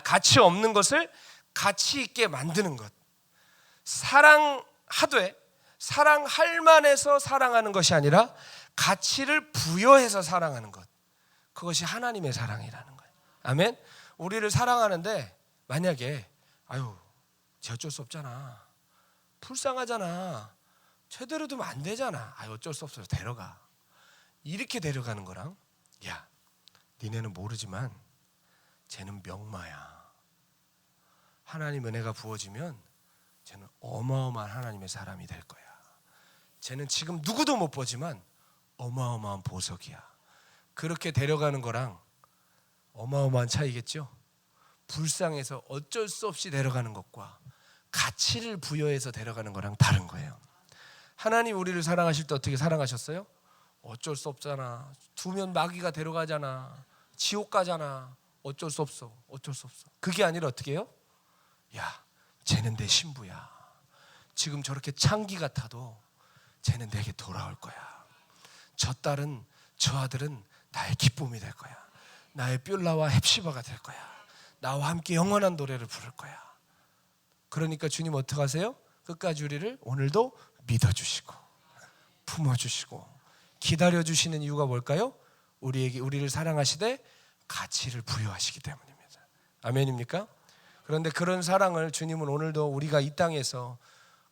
가치 없는 것을 가치 있게 만드는 것, 사랑하되 사랑할 만해서 사랑하는 것이 아니라 가치를 부여해서 사랑하는 것, 그것이 하나님의 사랑이라는 거예요. 아멘. 우리를 사랑하는데 만약에 쟤 어쩔 수 없잖아, 불쌍하잖아, 제대로 두면 안 되잖아, 어쩔 수 없어서 데려가, 이렇게 데려가는 거랑 야 니네는 모르지만 쟤는 명마야, 하나님 은혜가 부어지면 쟤는 어마어마한 하나님의 사람이 될 거야, 쟤는 지금 누구도 못 보지만 어마어마한 보석이야, 그렇게 데려가는 거랑 어마어마한 차이겠죠. 불쌍해서 어쩔 수 없이 데려가는 것과 가치를 부여해서 데려가는 거랑 다른 거예요. 하나님 우리를 사랑하실 때 어떻게 사랑하셨어요? 어쩔 수 없잖아. 두면 마귀가 데려가잖아. 지옥 가잖아. 어쩔 수 없어. 어쩔 수 없어. 그게 아니라 어떻게 해요? 야, 쟤는 내 신부야. 지금 저렇게 창기 같아도 쟤는 내게 돌아올 거야. 저 딸은, 저 아들은 나의 기쁨이 될 거야. 나의 뷸라와 헵시바가 될 거야. 나와 함께 영원한 노래를 부를 거야. 그러니까 주님 어떻게 하세요? 끝까지 우리를 오늘도 믿어주시고 품어주시고 기다려주시는 이유가 뭘까요? 우리를 사랑하시되 가치를 부여하시기 때문입니다. 아멘입니까? 그런데 그런 사랑을 주님은 오늘도 우리가 이 땅에서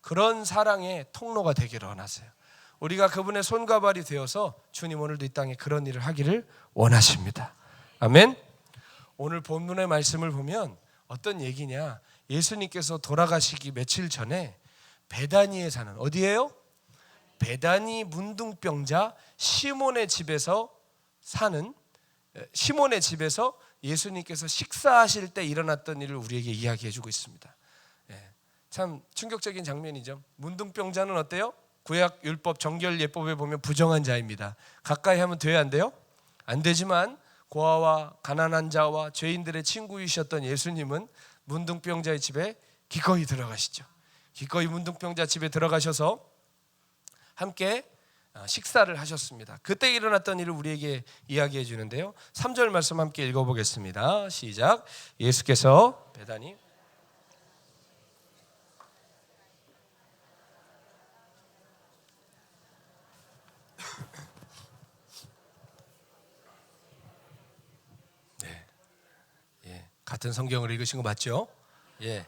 그런 사랑의 통로가 되기를 원하세요. 우리가 그분의 손과 발이 되어서 주님 오늘도 이 땅에 그런 일을 하기를 원하십니다. 아멘. 오늘 본문의 말씀을 보면 어떤 얘기냐, 예수님께서 돌아가시기 며칠 전에 베다니에 사는, 어디예요? 베다니 문둥병자 시몬의 집에서 사는, 시몬의 집에서 예수님께서 식사하실 때 일어났던 일을 우리에게 이야기해 주고 있습니다. 참 충격적인 장면이죠. 문둥병자는 어때요? 구약 율법 정결 예법에 보면 부정한 자입니다. 가까이 하면 돼야 안 돼요? 안 되지만 고아와 가난한 자와 죄인들의 친구이셨던 예수님은 문둥병자의 집에 기꺼이 들어가시죠. 기꺼이 문둥병자 집에 들어가셔서 함께 식사를 하셨습니다. 그때 일어났던 일을 우리에게 이야기해 주는데요. 3절 말씀 함께 읽어보겠습니다. 시작. 예수께서 베다니 같은 성경을 읽으신 거 맞죠? 예.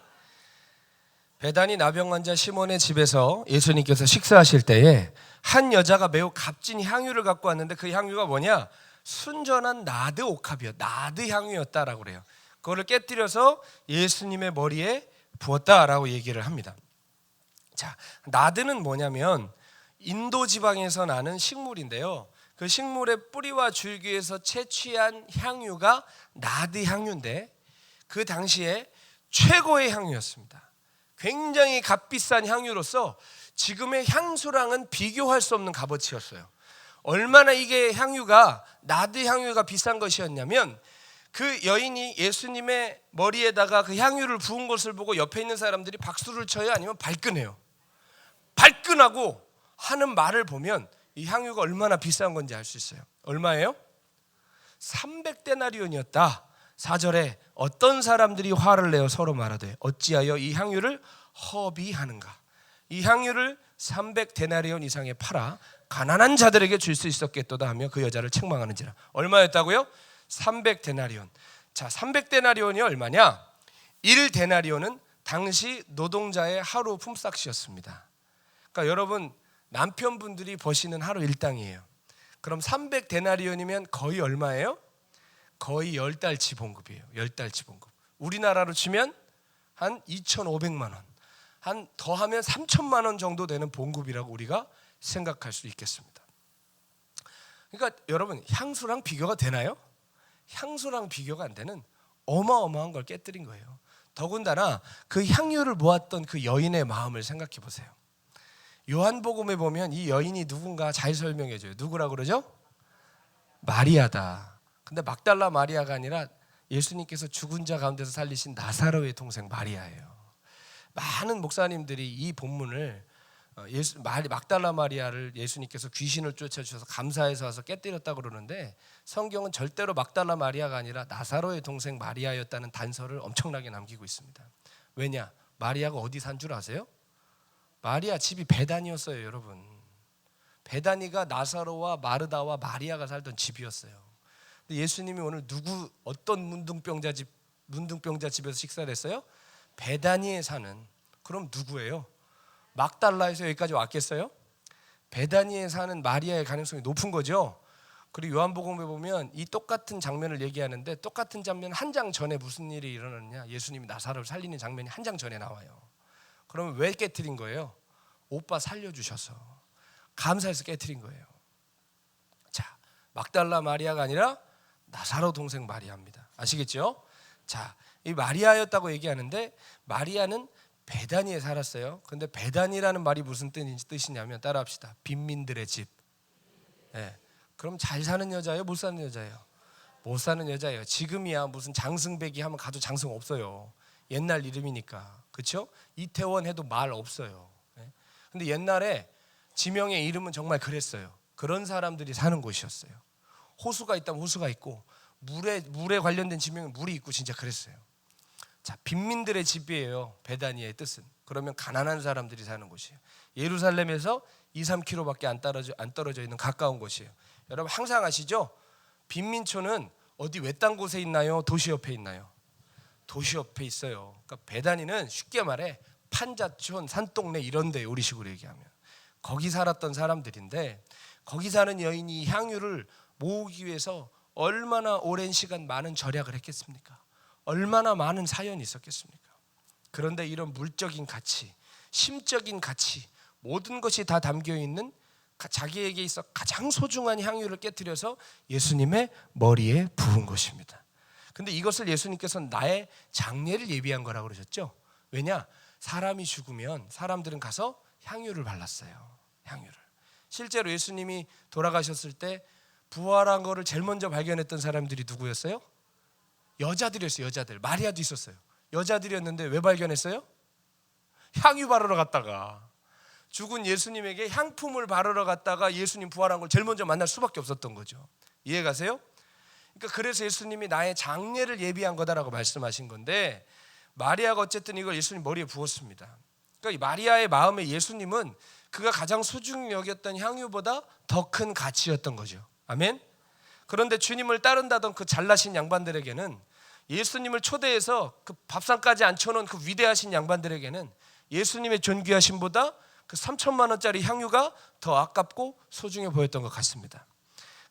베다니 나병 환자 시몬의 집에서 예수님께서 식사하실 때에 한 여자가 매우 값진 향유를 갖고 왔는데 그 향유가 뭐냐? 순전한 나드 옥합이요. 나드 향유였다라고 그래요. 그거를 깨뜨려서 예수님의 머리에 부었다라고 얘기를 합니다. 자, 나드는 뭐냐면 인도 지방에서 나는 식물인데요. 그 식물의 뿌리와 줄기에서 채취한 향유가 나드 향유인데 그 당시에 최고의 향유였습니다. 굉장히 값비싼 향유로서 지금의 향수랑은 비교할 수 없는 값어치였어요. 얼마나 이게 향유가, 나드 향유가 비싼 것이었냐면 그 여인이 예수님의 머리에다가 그 향유를 부은 것을 보고 옆에 있는 사람들이 박수를 쳐요? 아니면 발끈해요? 발끈하고 하는 말을 보면 이 향유가 얼마나 비싼 건지 알 수 있어요. 얼마예요? 300데나리온이었다. 4절에 어떤 사람들이 화를 내어 서로 말하되 어찌하여 이 향유를 허비하는가. 이 향유를 300데나리온 이상에 팔아 가난한 자들에게 줄 수 있었겠도다 하며 그 여자를 책망하는지라. 얼마였다고요? 300데나리온. 자, 300데나리온이 얼마냐? 1데나리온은 당시 노동자의 하루 품삯이었습니다. 그러니까 여러분 남편분들이 버시는 하루 일당이에요. 그럼 300데나리온이면 거의 얼마예요? 거의 10달치 봉급이에요. 10달치 봉급. 우리나라로 치면 한 2,500만 원. 한 더하면 3천만 원 정도 되는 봉급이라고 우리가 생각할 수 있겠습니다. 그러니까 여러분 향수랑 비교가 되나요? 향수랑 비교가 안 되는 어마어마한 걸 깨뜨린 거예요. 더군다나 그 향유를 모았던 그 여인의 마음을 생각해 보세요. 요한복음에 보면 이 여인이 누군가 잘 설명해 줘요. 누구라고 그러죠? 마리아다. 근데 막달라 마리아가 아니라 예수님께서 죽은 자 가운데서 살리신 나사로의 동생 마리아예요. 많은 목사님들이 이 본문을 막달라 마리아를 예수님께서 귀신을 쫓아주셔서 감사해서 와서 깨뜨렸다고 그러는데 성경은 절대로 막달라 마리아가 아니라 나사로의 동생 마리아였다는 단서를 엄청나게 남기고 있습니다. 왜냐? 마리아가 어디 산 줄 아세요? 마리아 집이 베다니였어요. 여러분, 베다니가 나사로와 마르다와 마리아가 살던 집이었어요. 근데 예수님이 오늘 어떤 문둥병자 집에서 식사를 했어요? 베다니에 사는. 그럼 누구예요? 막달라에서 여기까지 왔겠어요? 베다니에 사는 마리아의 가능성이 높은 거죠. 그리고 요한복음에 보면 이 똑같은 장면을 얘기하는데 똑같은 장면 한 장 전에 무슨 일이 일어났냐? 예수님이 나사로를 살리는 장면이 한 장 전에 나와요. 그러면 왜 깨트린 거예요? 오빠 살려주셔서 감사해서 깨트린 거예요. 자, 막달라 마리아가 아니라 나사로 동생 마리아입니다. 아시겠죠? 자, 이 마리아였다고 얘기하는데 마리아는 베다니에 살았어요. 근데 베다니라는 말이 무슨 뜻이냐면 따라합시다. 빈민들의 집. 예. 그럼 잘 사는 여자예요? 못 사는 여자예요? 못 사는 여자예요. 지금이야 무슨 장승배기 하면 가도 장승 없어요. 옛날 이름이니까. 그렇죠? 이태원 해도 말 없어요. 예. 근데 옛날에 지명의 이름은 정말 그랬어요. 그런 사람들이 사는 곳이었어요. 호수가 있다면 호수가 있고 물에 관련된 지명은 물이 있고 진짜 그랬어요. 자, 빈민들의 집이에요. 베다니의 뜻은. 그러면 가난한 사람들이 사는 곳이에요. 예루살렘에서 2-3km밖에 안 떨어져 있는 가까운 곳이에요. 여러분 항상 아시죠? 빈민촌은 어디 외딴 곳에 있나요? 도시 옆에 있나요? 도시 옆에 있어요. 그러니까 베다니는 쉽게 말해 판자촌, 산동네 이런 데 우리식으로 얘기하면 거기 살았던 사람들인데 거기 사는 여인이 향유를 모으기 위해서 얼마나 오랜 시간 많은 절약을 했겠습니까? 얼마나 많은 사연이 있었겠습니까? 그런데 이런 물적인 가치, 심적인 가치 모든 것이 다 담겨있는 자기에게 있어 가장 소중한 향유를 깨뜨려서 예수님의 머리에 부은 것입니다. 근데 이것을 예수님께서는 나의 장례를 예비한 거라고 그러셨죠. 왜냐? 사람이 죽으면 사람들은 가서 향유를 발랐어요. 향유를. 실제로 예수님이 돌아가셨을 때 부활한 거를 제일 먼저 발견했던 사람들이 누구였어요? 여자들이었어요. 여자들. 마리아도 있었어요. 여자들이었는데 왜 발견했어요? 향유 바르러 갔다가 죽은 예수님에게 향품을 바르러 갔다가 예수님 부활한 걸 제일 먼저 만날 수밖에 없었던 거죠. 이해 가세요? 그러니까 그래서 예수님이 나의 장례를 예비한 거다라고 말씀하신 건데 마리아가 어쨌든 이걸 예수님 머리에 부었습니다. 그러니까 이 마리아의 마음에 예수님은 그가 가장 소중히 여겼던 향유보다 더 큰 가치였던 거죠. 아멘. 그런데 주님을 따른다던 그 잘나신 양반들에게는 예수님을 초대해서 그 밥상까지 앉혀놓은 그 위대하신 양반들에게는 예수님의 존귀하심보다 그 3천만 원짜리 향유가 더 아깝고 소중해 보였던 것 같습니다.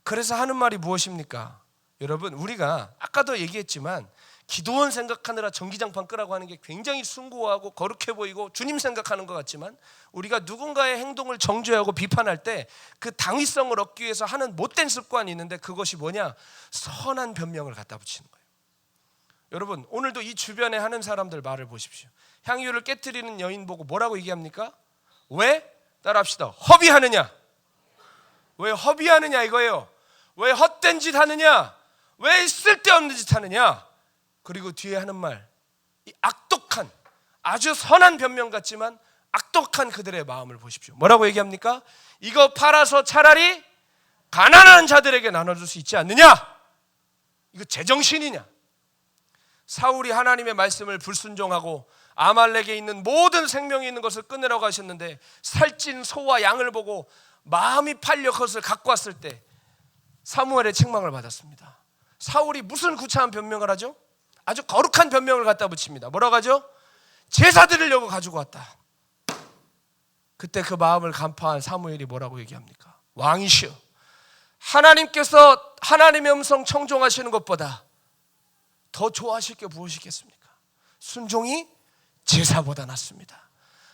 그래서 하는 말이 무엇입니까? 여러분 우리가 아까도 얘기했지만 기도원 생각하느라 전기장판 끄라고 하는 게 굉장히 숭고하고 거룩해 보이고 주님 생각하는 것 같지만 우리가 누군가의 행동을 정죄하고 비판할 때 그 당위성을 얻기 위해서 하는 못된 습관이 있는데 그것이 뭐냐? 선한 변명을 갖다 붙이는 거예요. 여러분 오늘도 이 주변에 하는 사람들 말을 보십시오. 향유를 깨트리는 여인 보고 뭐라고 얘기합니까? 왜? 따라합시다. 허비하느냐? 왜 허비하느냐 이거예요. 왜 헛된 짓 하느냐? 왜 쓸데없는 짓 하느냐? 그리고 뒤에 하는 말, 이 악독한 아주 선한 변명 같지만 악독한 그들의 마음을 보십시오. 뭐라고 얘기합니까? 이거 팔아서 차라리 가난한 자들에게 나눠줄 수 있지 않느냐? 이거 제정신이냐? 사울이 하나님의 말씀을 불순종하고 아말렉에 있는 모든 생명이 있는 것을 끊으라고 하셨는데 살찐 소와 양을 보고 마음이 팔려 그것을 갖고 왔을 때 사무엘의 책망을 받았습니다. 사울이 무슨 구차한 변명을 하죠? 아주 거룩한 변명을 갖다 붙입니다. 뭐라고 하죠? 제사 드리려고 가지고 왔다. 그때 그 마음을 간파한 사무엘이 뭐라고 얘기합니까? 왕이시여, 하나님께서 하나님의 음성 청종하시는 것보다 더 좋아하실 게 무엇이겠습니까? 순종이 제사보다 낫습니다.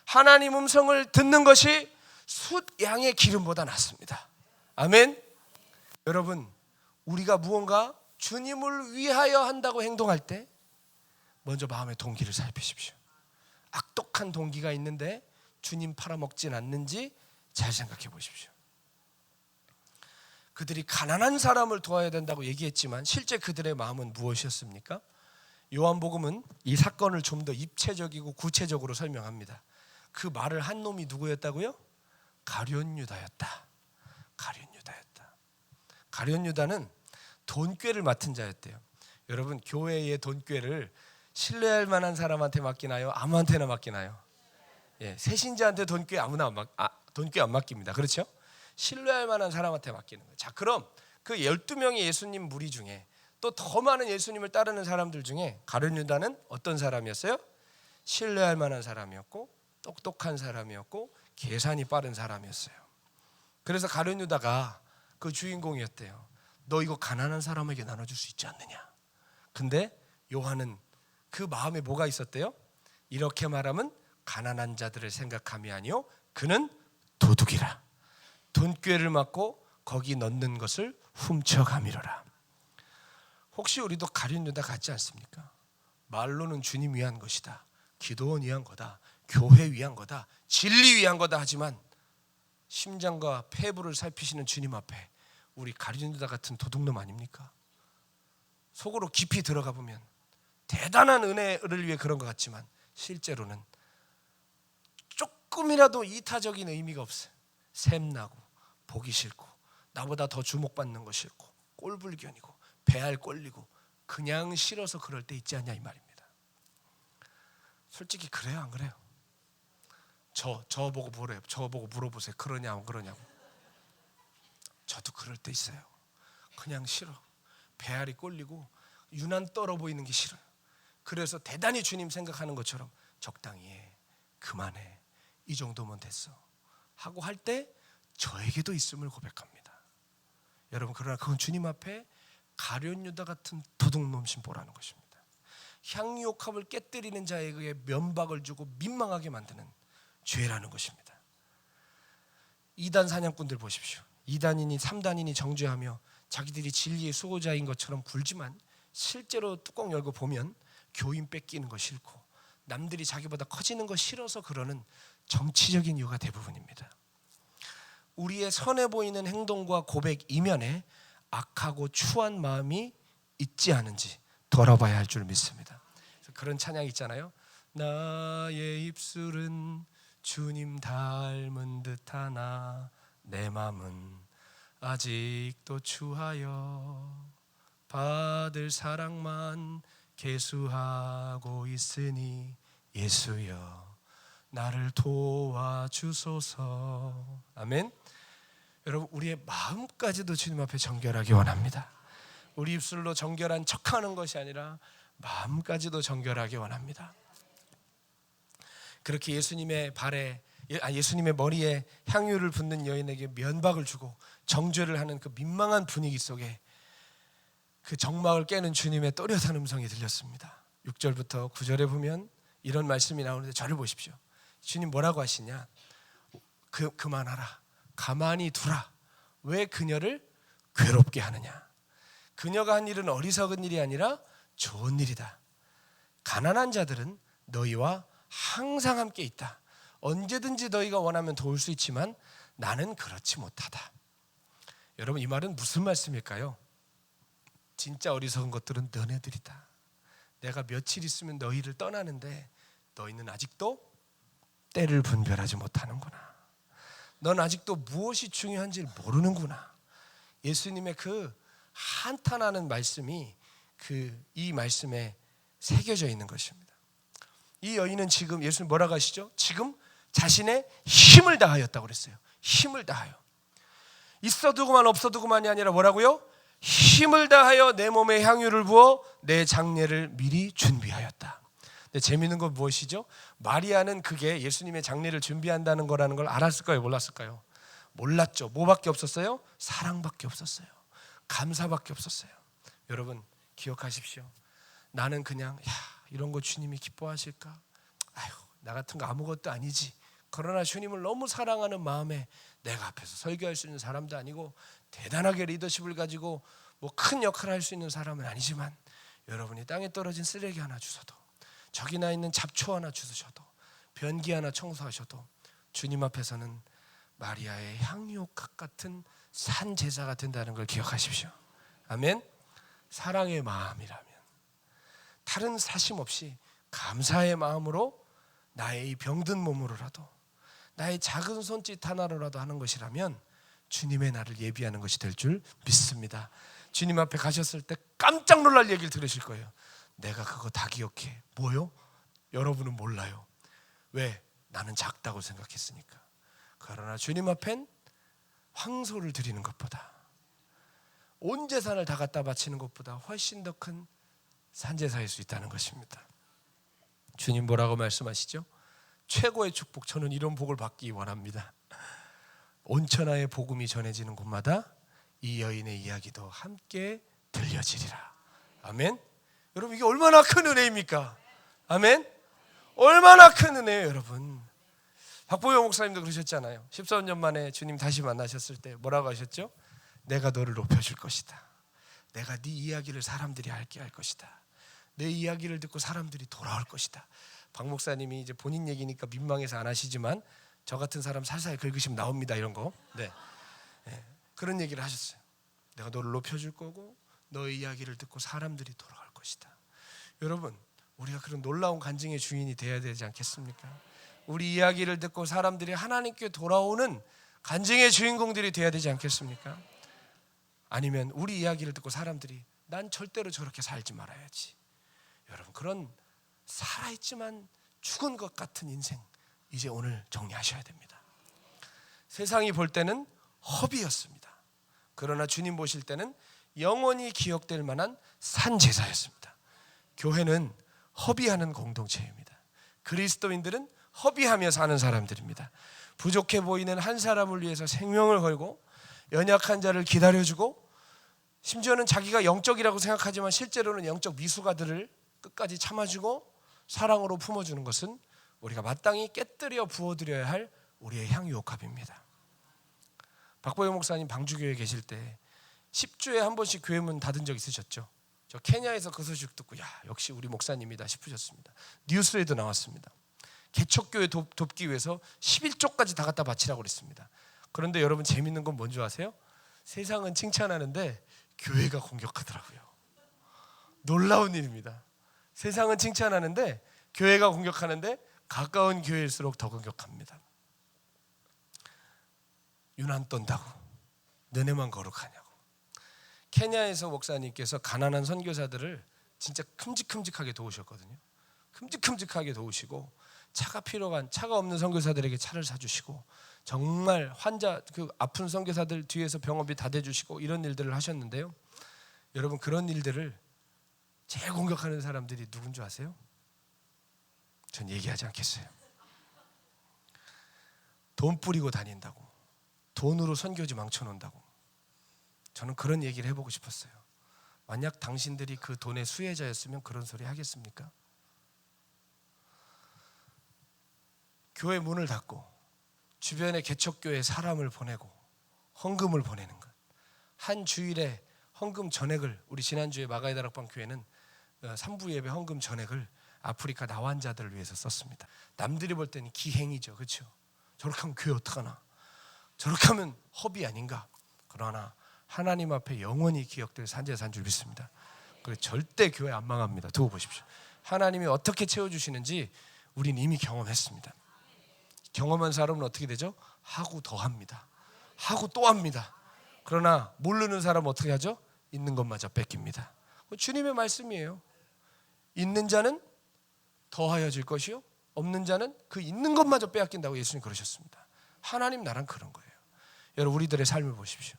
하나님 음성을 듣는 것이 숫 양의 기름보다 낫습니다. 아멘. 여러분 우리가 무언가 주님을 위하여 한다고 행동할 때 먼저 마음의 동기를 살피십시오. 악독한 동기가 있는데 주님 팔아먹진 않는지 잘 생각해 보십시오. 그들이 가난한 사람을 도와야 된다고 얘기했지만 실제 그들의 마음은 무엇이었습니까? 요한복음은 이 사건을 좀 더 입체적이고 구체적으로 설명합니다. 그 말을 한 놈이 누구였다고요? 가룟 유다였다. 가룟 유다였다. 가룟 유다는 돈꾀를 맡은 자였대요. 여러분 교회의 돈꾀를 신뢰할 만한 사람한테 맡기나요? 아무한테나 맡기나요? 예, 새신자한테 돈꾀 아무나 돈꾀 안 맡깁니다. 그렇죠? 신뢰할 만한 사람한테 맡기는 거예요. 자, 그럼 그 12명의 예수님 무리 중에 또 더 많은 예수님을 따르는 사람들 중에 가룟 유다는 어떤 사람이었어요? 신뢰할 만한 사람이었고 똑똑한 사람이었고 계산이 빠른 사람이었어요. 그래서 가룟 유다가 그 주인공이었대요. 너 이거 가난한 사람에게 나눠줄 수 있지 않느냐? 근데 요한은 그 마음에 뭐가 있었대요? 이렇게 말하면 가난한 자들을 생각함이 아니요 그는 도둑이라. 돈꾀를 맞고 거기 넣는 것을 훔쳐가미로라. 혹시 우리도 가룟 유다 같지 않습니까? 말로는 주님 위한 것이다. 기도원 위한 거다. 교회 위한 거다, 진리 위한 거다 하지만 심장과 폐부를 살피시는 주님 앞에 우리 가룟 유다 같은 도둑놈 아닙니까? 속으로 깊이 들어가 보면 대단한 은혜를 위해 그런 것 같지만 실제로는 조금이라도 이타적인 의미가 없어요. 샘나고 보기 싫고 나보다 더 주목받는 거 싫고 꼴불견이고 배알 꼴리고 그냥 싫어서 그럴 때 있지 않냐 이 말입니다. 솔직히 그래요 안 그래요? 저 보고 뭐래요? 저 보고 물어보세요. 그러냐 안 그러냐고. 저도 그럴 때 있어요. 그냥 싫어. 배알이 꼴리고 유난 떨어 보이는 게 싫어요. 그래서 대단히 주님 생각하는 것처럼 적당히 해, 그만해, 이 정도면 됐어 하고 할 때 저에게도 있음을 고백합니다. 여러분, 그러나 그건 주님 앞에 가룟 유다 같은 도둑놈 신보라는 것입니다. 향유옥합을 깨뜨리는 자에게 면박을 주고 민망하게 만드는 죄라는 것입니다. 2단 사냥꾼들 보십시오. 2단이니 3단이니 정죄하며 자기들이 진리의 수호자인 것처럼 굴지만 실제로 뚜껑 열고 보면 교인 뺏기는 거 싫고 남들이 자기보다 커지는 거 싫어서 그러는 정치적인 이유가 대부분입니다. 우리의 선해 보이는 행동과 고백 이면에 악하고 추한 마음이 있지 않은지 돌아봐야 할 줄 믿습니다. 그런 찬양 있잖아요. 나의 입술은 주님 닮은 듯하나 내 맘은 아직도 추하여 받을 사랑만 계수하고 있으니 예수여 나를 도와주소서. 아멘. 여러분, 우리의 마음까지도 주님 앞에 정결하기 원합니다. 우리 입술로 정결한 척하는 것이 아니라 마음까지도 정결하기 원합니다. 그렇게 예수님의 머리에 향유를 붓는 여인에게 면박을 주고 정죄를 하는 그 민망한 분위기 속에 그 정막을 깨는 주님의 또렷한 음성이 들렸습니다. 6절부터 9절에 보면 이런 말씀이 나오는데 저를 보십시오. 주님 뭐라고 하시냐? 그만하라, 가만히 두라. 왜 그녀를 괴롭게 하느냐? 그녀가 한 일은 어리석은 일이 아니라 좋은 일이다. 가난한 자들은 너희와 항상 함께 있다. 언제든지 너희가 원하면 도울 수 있지만 나는 그렇지 못하다. 여러분, 이 말은 무슨 말씀일까요? 진짜 어리석은 것들은 너네들이다. 내가 며칠 있으면 너희를 떠나는데 너희는 아직도 때를 분별하지 못하는구나. 넌 아직도 무엇이 중요한지 모르는구나. 예수님의 그 한탄하는 말씀이 이 말씀에 새겨져 있는 것입니다. 이 여인은 지금 예수님 뭐라고 하시죠? 지금 자신의 힘을 다하였다고 그랬어요. 힘을 다하여. 있어도 그만 없어도 그만이 아니라 뭐라고요? 힘을 다하여 내 몸에 향유를 부어 내 장례를 미리 준비하였다. 근데 재미있는 건 무엇이죠? 마리아는 그게 예수님의 장례를 준비한다는 거라는 걸 알았을까요? 몰랐을까요? 몰랐죠. 뭐밖에 없었어요? 사랑밖에 없었어요. 감사밖에 없었어요. 여러분 기억하십시오. 나는 그냥 이런 거 주님이 기뻐하실까? 아휴, 나 같은 거 아무것도 아니지. 그러나 주님을 너무 사랑하는 마음에 내가 앞에서 설교할 수 있는 사람도 아니고 대단하게 리더십을 가지고 뭐 큰 역할을 할 수 있는 사람은 아니지만 여러분이 땅에 떨어진 쓰레기 하나 주셔도 저기 나 있는 잡초 하나 주셔도 변기 하나 청소하셔도 주님 앞에서는 마리아의 향유옥합 같은 산 제사가 된다는 걸 기억하십시오. 아멘. 사랑의 마음이라면 다른 사심 없이 감사의 마음으로 나의 이 병든 몸으로라도 나의 작은 손짓 하나로라도 하는 것이라면 주님의 나를 예비하는 것이 될 줄 믿습니다. 주님 앞에 가셨을 때 깜짝 놀랄 얘기를 들으실 거예요. 내가 그거 다 기억해. 뭐요? 여러분은 몰라요. 왜? 나는 작다고 생각했으니까. 그러나 주님 앞엔 황소를 드리는 것보다 온 재산을 다 갖다 바치는 것보다 훨씬 더 큰 산제사일 수 있다는 것입니다. 주님 뭐라고 말씀하시죠? 최고의 축복, 저는 이런 복을 받기 원합니다. 온천하의 복음이 전해지는 곳마다 이 여인의 이야기도 함께 들려지리라. 아멘. 여러분 이게 얼마나 큰 은혜입니까? 아멘. 얼마나 큰 은혜예요 여러분. 박보영 목사님도 그러셨잖아요. 13년 만에 주님 다시 만나셨을 때 뭐라고 하셨죠? 내가 너를 높여줄 것이다. 내가 네 이야기를 사람들이 알게 할 것이다. 내 이야기를 듣고 사람들이 돌아올 것이다. 박 목사님이 이제 본인 얘기니까 민망해서 안 하시지만 저 같은 사람 살살 긁으시면 나옵니다. 이런 거. 네. 그런 얘기를 하셨어요. 내가 너를 높여줄 거고 너의 이야기를 듣고 사람들이 돌아갈 것이다. 여러분, 우리가 그런 놀라운 간증의 주인이 되어야 되지 않겠습니까? 우리 이야기를 듣고 사람들이 하나님께 돌아오는 간증의 주인공들이 되어야 되지 않겠습니까? 아니면 우리 이야기를 듣고 사람들이 난 절대로 저렇게 살지 말아야지. 여러분, 그런 살아있지만 죽은 것 같은 인생 이제 오늘 정리하셔야 됩니다. 세상이 볼 때는 허비였습니다. 그러나 주님 보실 때는 영원히 기억될 만한 산제사였습니다. 교회는 허비하는 공동체입니다. 그리스도인들은 허비하며 사는 사람들입니다. 부족해 보이는 한 사람을 위해서 생명을 걸고 연약한 자를 기다려주고 심지어는 자기가 영적이라고 생각하지만 실제로는 영적 미숙아들을 끝까지 참아주고 사랑으로 품어주는 것은 우리가 마땅히 깨뜨려 부어드려야 할 우리의 향유옥합입니다. 박보영 목사님 방주교회에 계실 때 10주에 한 번씩 교회 문 닫은 적 있으셨죠? 저 케냐에서 그 소식 듣고 야, 역시 우리 목사님이다 싶으셨습니다. 뉴스에도 나왔습니다. 개척교회 돕기 위해서 11조까지 다 갖다 바치라고 그랬습니다. 그런데 여러분, 재밌는 건 뭔지 아세요? 세상은 칭찬하는데 교회가 공격하더라고요. 놀라운 일입니다. 세상은 칭찬하는데 교회가 공격하는데 가까운 교회일수록 더 공격합니다. 유난 떤다고 너네만 거룩하냐고. 케냐에서 목사님께서 가난한 선교사들을 진짜 큼직큼직하게 도우셨거든요. 큼직큼직하게 도우시고 차가 없는 선교사들에게 차를 사주시고 정말 환자, 아픈 선교사들 뒤에서 병원비 다 대주시고 이런 일들을 하셨는데요. 여러분, 그런 일들을 제일 공격하는 사람들이 누군 줄 아세요? 전 얘기하지 않겠어요. 돈 뿌리고 다닌다고, 돈으로 선교지 망쳐놓는다고. 저는 그런 얘기를 해보고 싶었어요. 만약 당신들이 그 돈의 수혜자였으면 그런 소리 하겠습니까? 교회 문을 닫고 주변에 개척교회 사람을 보내고 헌금을 보내는 것, 한 주일에 헌금 전액을, 우리 지난주에 마가이다락방 교회는 3부 예배 헌금 전액을 아프리카 나환자들을 위해서 썼습니다. 남들이 볼 때는 기행이죠, 그렇죠? 저렇게 하면 교회 어떡하나, 저렇게 하면 허비 아닌가. 그러나 하나님 앞에 영원히 기억될 산제사인 줄 믿습니다. 그래서 절대 교회 안 망합니다. 두고 보십시오. 하나님이 어떻게 채워주시는지 우리는 이미 경험했습니다. 경험한 사람은 어떻게 되죠? 하고 더 합니다. 하고 또 합니다. 그러나 모르는 사람은 어떻게 하죠? 있는 것마저 뺏깁니다. 주님의 말씀이에요. 있는 자는 더하여 줄 것이요, 없는 자는 그 있는 것마저 빼앗긴다고 예수님 그러셨습니다. 하나님 나라는 그런 거예요. 여러분, 우리들의 삶을 보십시오.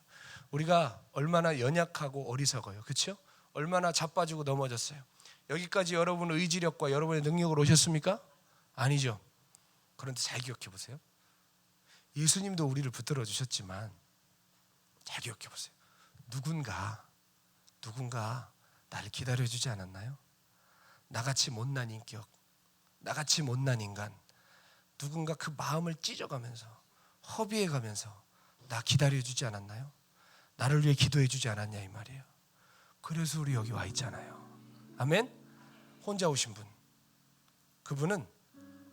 우리가 얼마나 연약하고 어리석어요, 그렇죠? 얼마나 자빠지고 넘어졌어요. 여기까지 여러분의 의지력과 여러분의 능력으로 오셨습니까? 아니죠. 그런데 잘 기억해 보세요. 예수님도 우리를 붙들어 주셨지만 잘 기억해 보세요. 누군가 나를 기다려주지 않았나요? 나같이 못난 인격, 나같이 못난 인간, 누군가 그 마음을 찢어가면서 허비해가면서 나 기다려주지 않았나요? 나를 위해 기도해주지 않았냐 이 말이에요. 그래서 우리 여기 와 있잖아요. 아멘? 혼자 오신 분, 그분은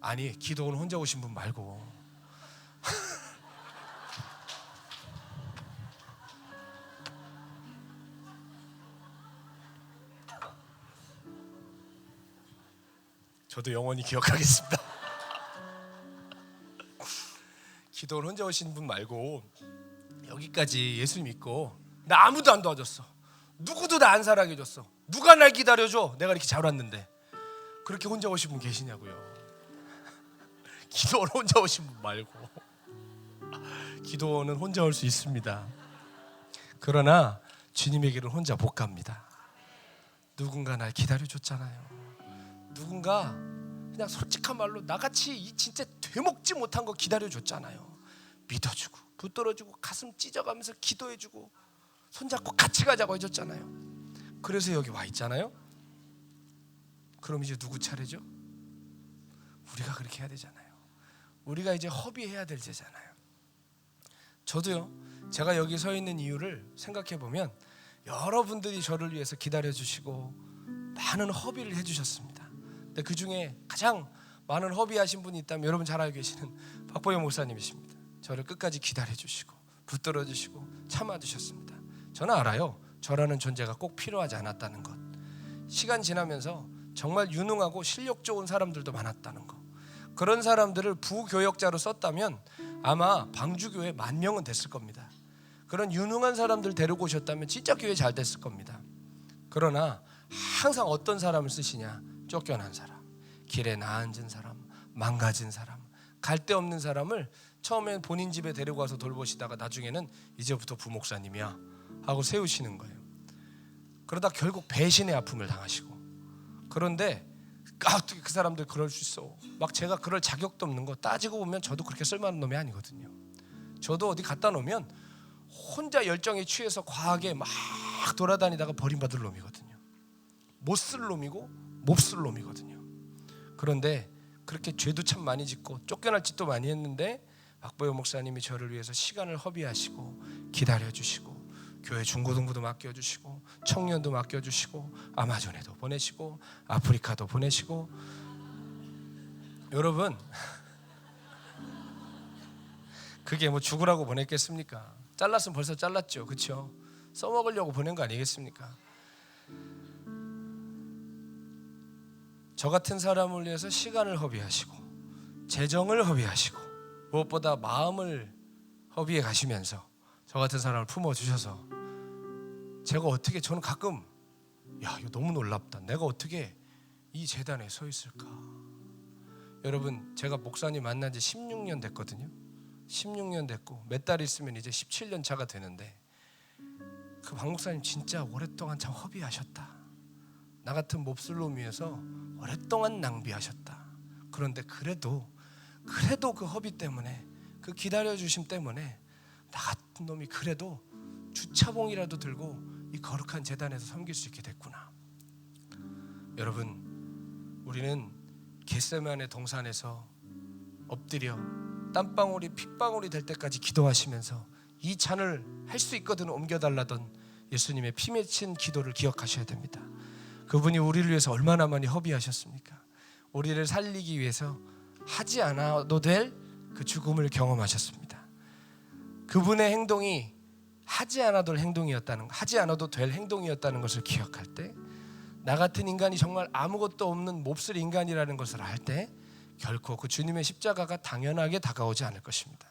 아니, 기도는 혼자 오신 분 말고 저도 영원히 기억하겠습니다. 기도를 혼자 오신 분 말고 여기까지 예수 믿고 나 아무도 안 도와줬어, 누구도 나 안 사랑해 줬어, 누가 날 기다려줘, 내가 이렇게 잘 왔는데, 그렇게 혼자 오신 분 계시냐고요. 기도는 혼자 오신 분 말고. 기도는 혼자 올 수 있습니다. 그러나 주님에게는 혼자 못 갑니다. 누군가 날 기다려줬잖아요. 누군가 그냥 솔직한 말로 나같이 진짜 되먹지 못한 거 기다려줬잖아요. 믿어주고 붙들어주고 가슴 찢어가면서 기도해주고 손잡고 같이 가자고 해줬잖아요. 그래서 여기 와 있잖아요. 그럼 이제 누구 차례죠? 우리가 그렇게 해야 되잖아요. 우리가 이제 허비해야 될 때잖아요. 저도요, 제가 여기 서 있는 이유를 생각해 보면 여러분들이 저를 위해서 기다려 주시고 많은 허비를 해 주셨습니다. 근데 그 중에 가장 많은 허비하신 분이 있다면 여러분 잘 알고 계시는 박보영 목사님이십니다. 저를 끝까지 기다려주시고 붙들어주시고 참아주셨습니다. 저는 알아요. 저라는 존재가 꼭 필요하지 않았다는 것. 시간 지나면서 정말 유능하고 실력 좋은 사람들도 많았다는 것. 그런 사람들을 부교역자로 썼다면 아마 방주교회 10,000명은 됐을 겁니다. 그런 유능한 사람들 데리고 오셨다면 진짜 교회 잘 됐을 겁니다. 그러나 항상 어떤 사람을 쓰시냐? 쫓겨난 사람, 길에 나앉은 사람, 망가진 사람, 갈 데 없는 사람을 처음엔 본인 집에 데리고 와서 돌보시다가 나중에는 이제부터 부목사님이야 하고 세우시는 거예요. 그러다 결국 배신의 아픔을 당하시고. 그런데 어떻게 그 사람들 그럴 수 있어? 막 제가 그럴 자격도 없는 거 따지고 보면 저도 그렇게 쓸만한 놈이 아니거든요. 저도 어디 갖다 놓으면 혼자 열정에 취해서 과하게 막 돌아다니다가 버림받을 놈이거든요. 못 쓸 놈이고 못 쓸 놈이거든요. 그런데 그렇게 죄도 참 많이 짓고 쫓겨날 짓도 많이 했는데 박보영 목사님이 저를 위해서 시간을 허비하시고 기다려주시고 교회 중고등부도 맡겨주시고 청년도 맡겨주시고 아마존에도 보내시고 아프리카도 보내시고. 여러분 그게 뭐 죽으라고 보냈겠습니까? 잘랐으면 벌써 잘랐죠. 그렇죠? 써먹으려고 보낸 거 아니겠습니까? 저 같은 사람을 위해서 시간을 허비하시고 재정을 허비하시고 무엇보다 마음을 허비해 가시면서 저 같은 사람을 품어주셔서 제가 어떻게, 저는 가끔 야 이거 너무 놀랍다. 내가 어떻게 이 재단에 서 있을까? 여러분 제가 목사님 만난 지 16년 됐거든요. 16년 됐고 몇 달 있으면 이제 17년 차가 되는데 그 박 목사님 진짜 오랫동안 참 허비하셨다. 나 같은 몹쓸 놈 위해서 오랫동안 낭비하셨다. 그런데 그래도 그 허비 때문에 그 기다려주심 때문에 나 같은 놈이 그래도 주차봉이라도 들고 이 거룩한 재단에서 섬길 수 있게 됐구나. 여러분 우리는 겟세마네 동산에서 엎드려 땀방울이 핏방울이 될 때까지 기도하시면서 이 잔을 할 수 있거든 옮겨달라던 예수님의 피 맺힌 기도를 기억하셔야 됩니다. 그분이 우리를 위해서 얼마나 많이 허비하셨습니까? 우리를 살리기 위해서 하지 않아도 될 그 죽음을 경험하셨습니다. 그분의 행동이 하지 않아도 될 행동이었다는 것을 기억할 때, 나 같은 인간이 정말 아무것도 없는 몹쓸 인간이라는 것을 알 때 결코 그 주님의 십자가가 당연하게 다가오지 않을 것입니다.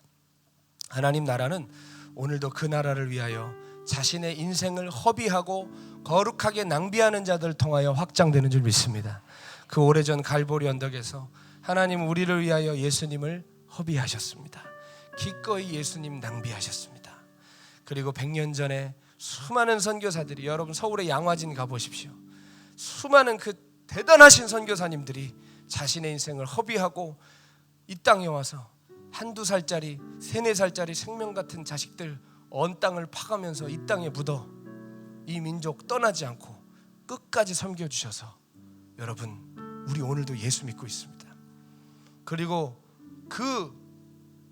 하나님 나라는 오늘도 그 나라를 위하여 자신의 인생을 허비하고 거룩하게 낭비하는 자들을 통하여 확장되는 줄 믿습니다. 그 오래전 갈보리 언덕에서 하나님 우리를 위하여 예수님을 허비하셨습니다. 기꺼이 예수님 낭비하셨습니다. 그리고 100년 전에 수많은 선교사들이, 여러분 서울의 양화진 가보십시오. 수많은 그 대단하신 선교사님들이 자신의 인생을 허비하고 이 땅에 와서 한두 살짜리, 3-4살짜리 생명 같은 자식들 언 땅을 파가면서 이 땅에 묻어 이 민족 떠나지 않고 끝까지 섬겨주셔서 여러분 우리 오늘도 예수 믿고 있습니다. 그리고 그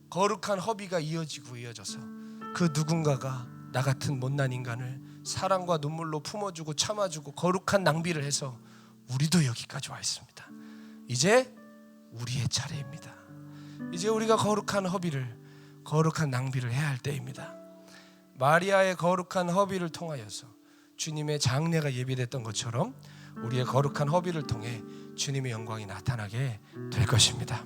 거룩한 허비가 이어져서 그 누군가가 나 같은 못난 인간을 사랑과 눈물로 품어주고 참아주고 거룩한 낭비를 해서 우리도 여기까지 와 있습니다. 이제 우리의 차례입니다. 이제 우리가 거룩한 허비를, 거룩한 낭비를 해야 할 때입니다. 마리아의 거룩한 허비를 통하여서 주님의 장례가 예비됐던 것처럼 우리의 거룩한 허비를 통해 주님의 영광이 나타나게 될 것입니다.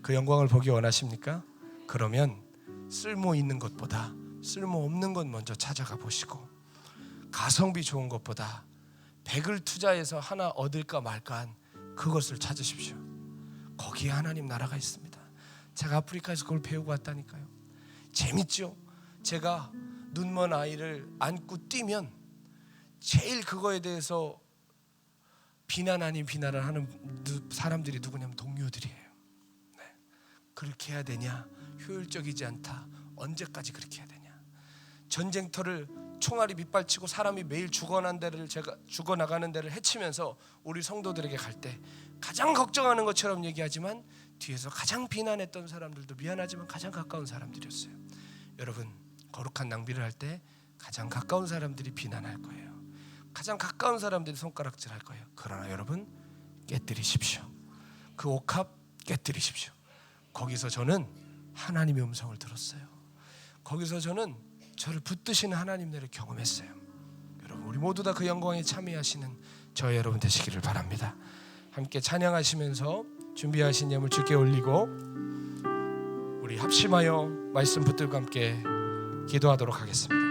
그 영광을 보기 원하십니까? 그러면 쓸모 있는 것보다 쓸모 없는 것 먼저 찾아가 보시고, 가성비 좋은 것보다 100을 투자해서 하나 얻을까 말까한 그것을 찾으십시오. 거기에 하나님 나라가 있습니다. 제가 아프리카에서 그걸 배우고 왔다니까요. 재밌죠? 제가 눈먼 아이를 안고 뛰면 제일 그거에 대해서 비난 아닌 비난을 하는 사람들이 누구냐면 동료들이에요. 네. 그렇게 해야 되냐? 효율적이지 않다. 언제까지 그렇게 해야 되냐? 전쟁터를 총알이 밑발치고 사람이 매일 죽어나가는 데를 헤치면서 우리 성도들에게 갈 때 가장 걱정하는 것처럼 얘기하지만 뒤에서 가장 비난했던 사람들도 미안하지만 가장 가까운 사람들이었어요. 여러분 거룩한 낭비를 할 때 가장 가까운 사람들이 비난할 거예요. 가장 가까운 사람들이 손가락질할 거예요. 그러나 여러분 깨뜨리십시오. 그 옥합 깨뜨리십시오. 거기서 저는 하나님의 음성을 들었어요. 거기서 저는 저를 붙드시는 하나님들을 경험했어요. 여러분, 우리 모두 다 그 영광에 참여하시는 저희 여러분 되시기를 바랍니다. 함께 찬양하시면서 준비하신 예물 주께 올리고 우리 합심하여 말씀 붙들고 함께 기도하도록 하겠습니다.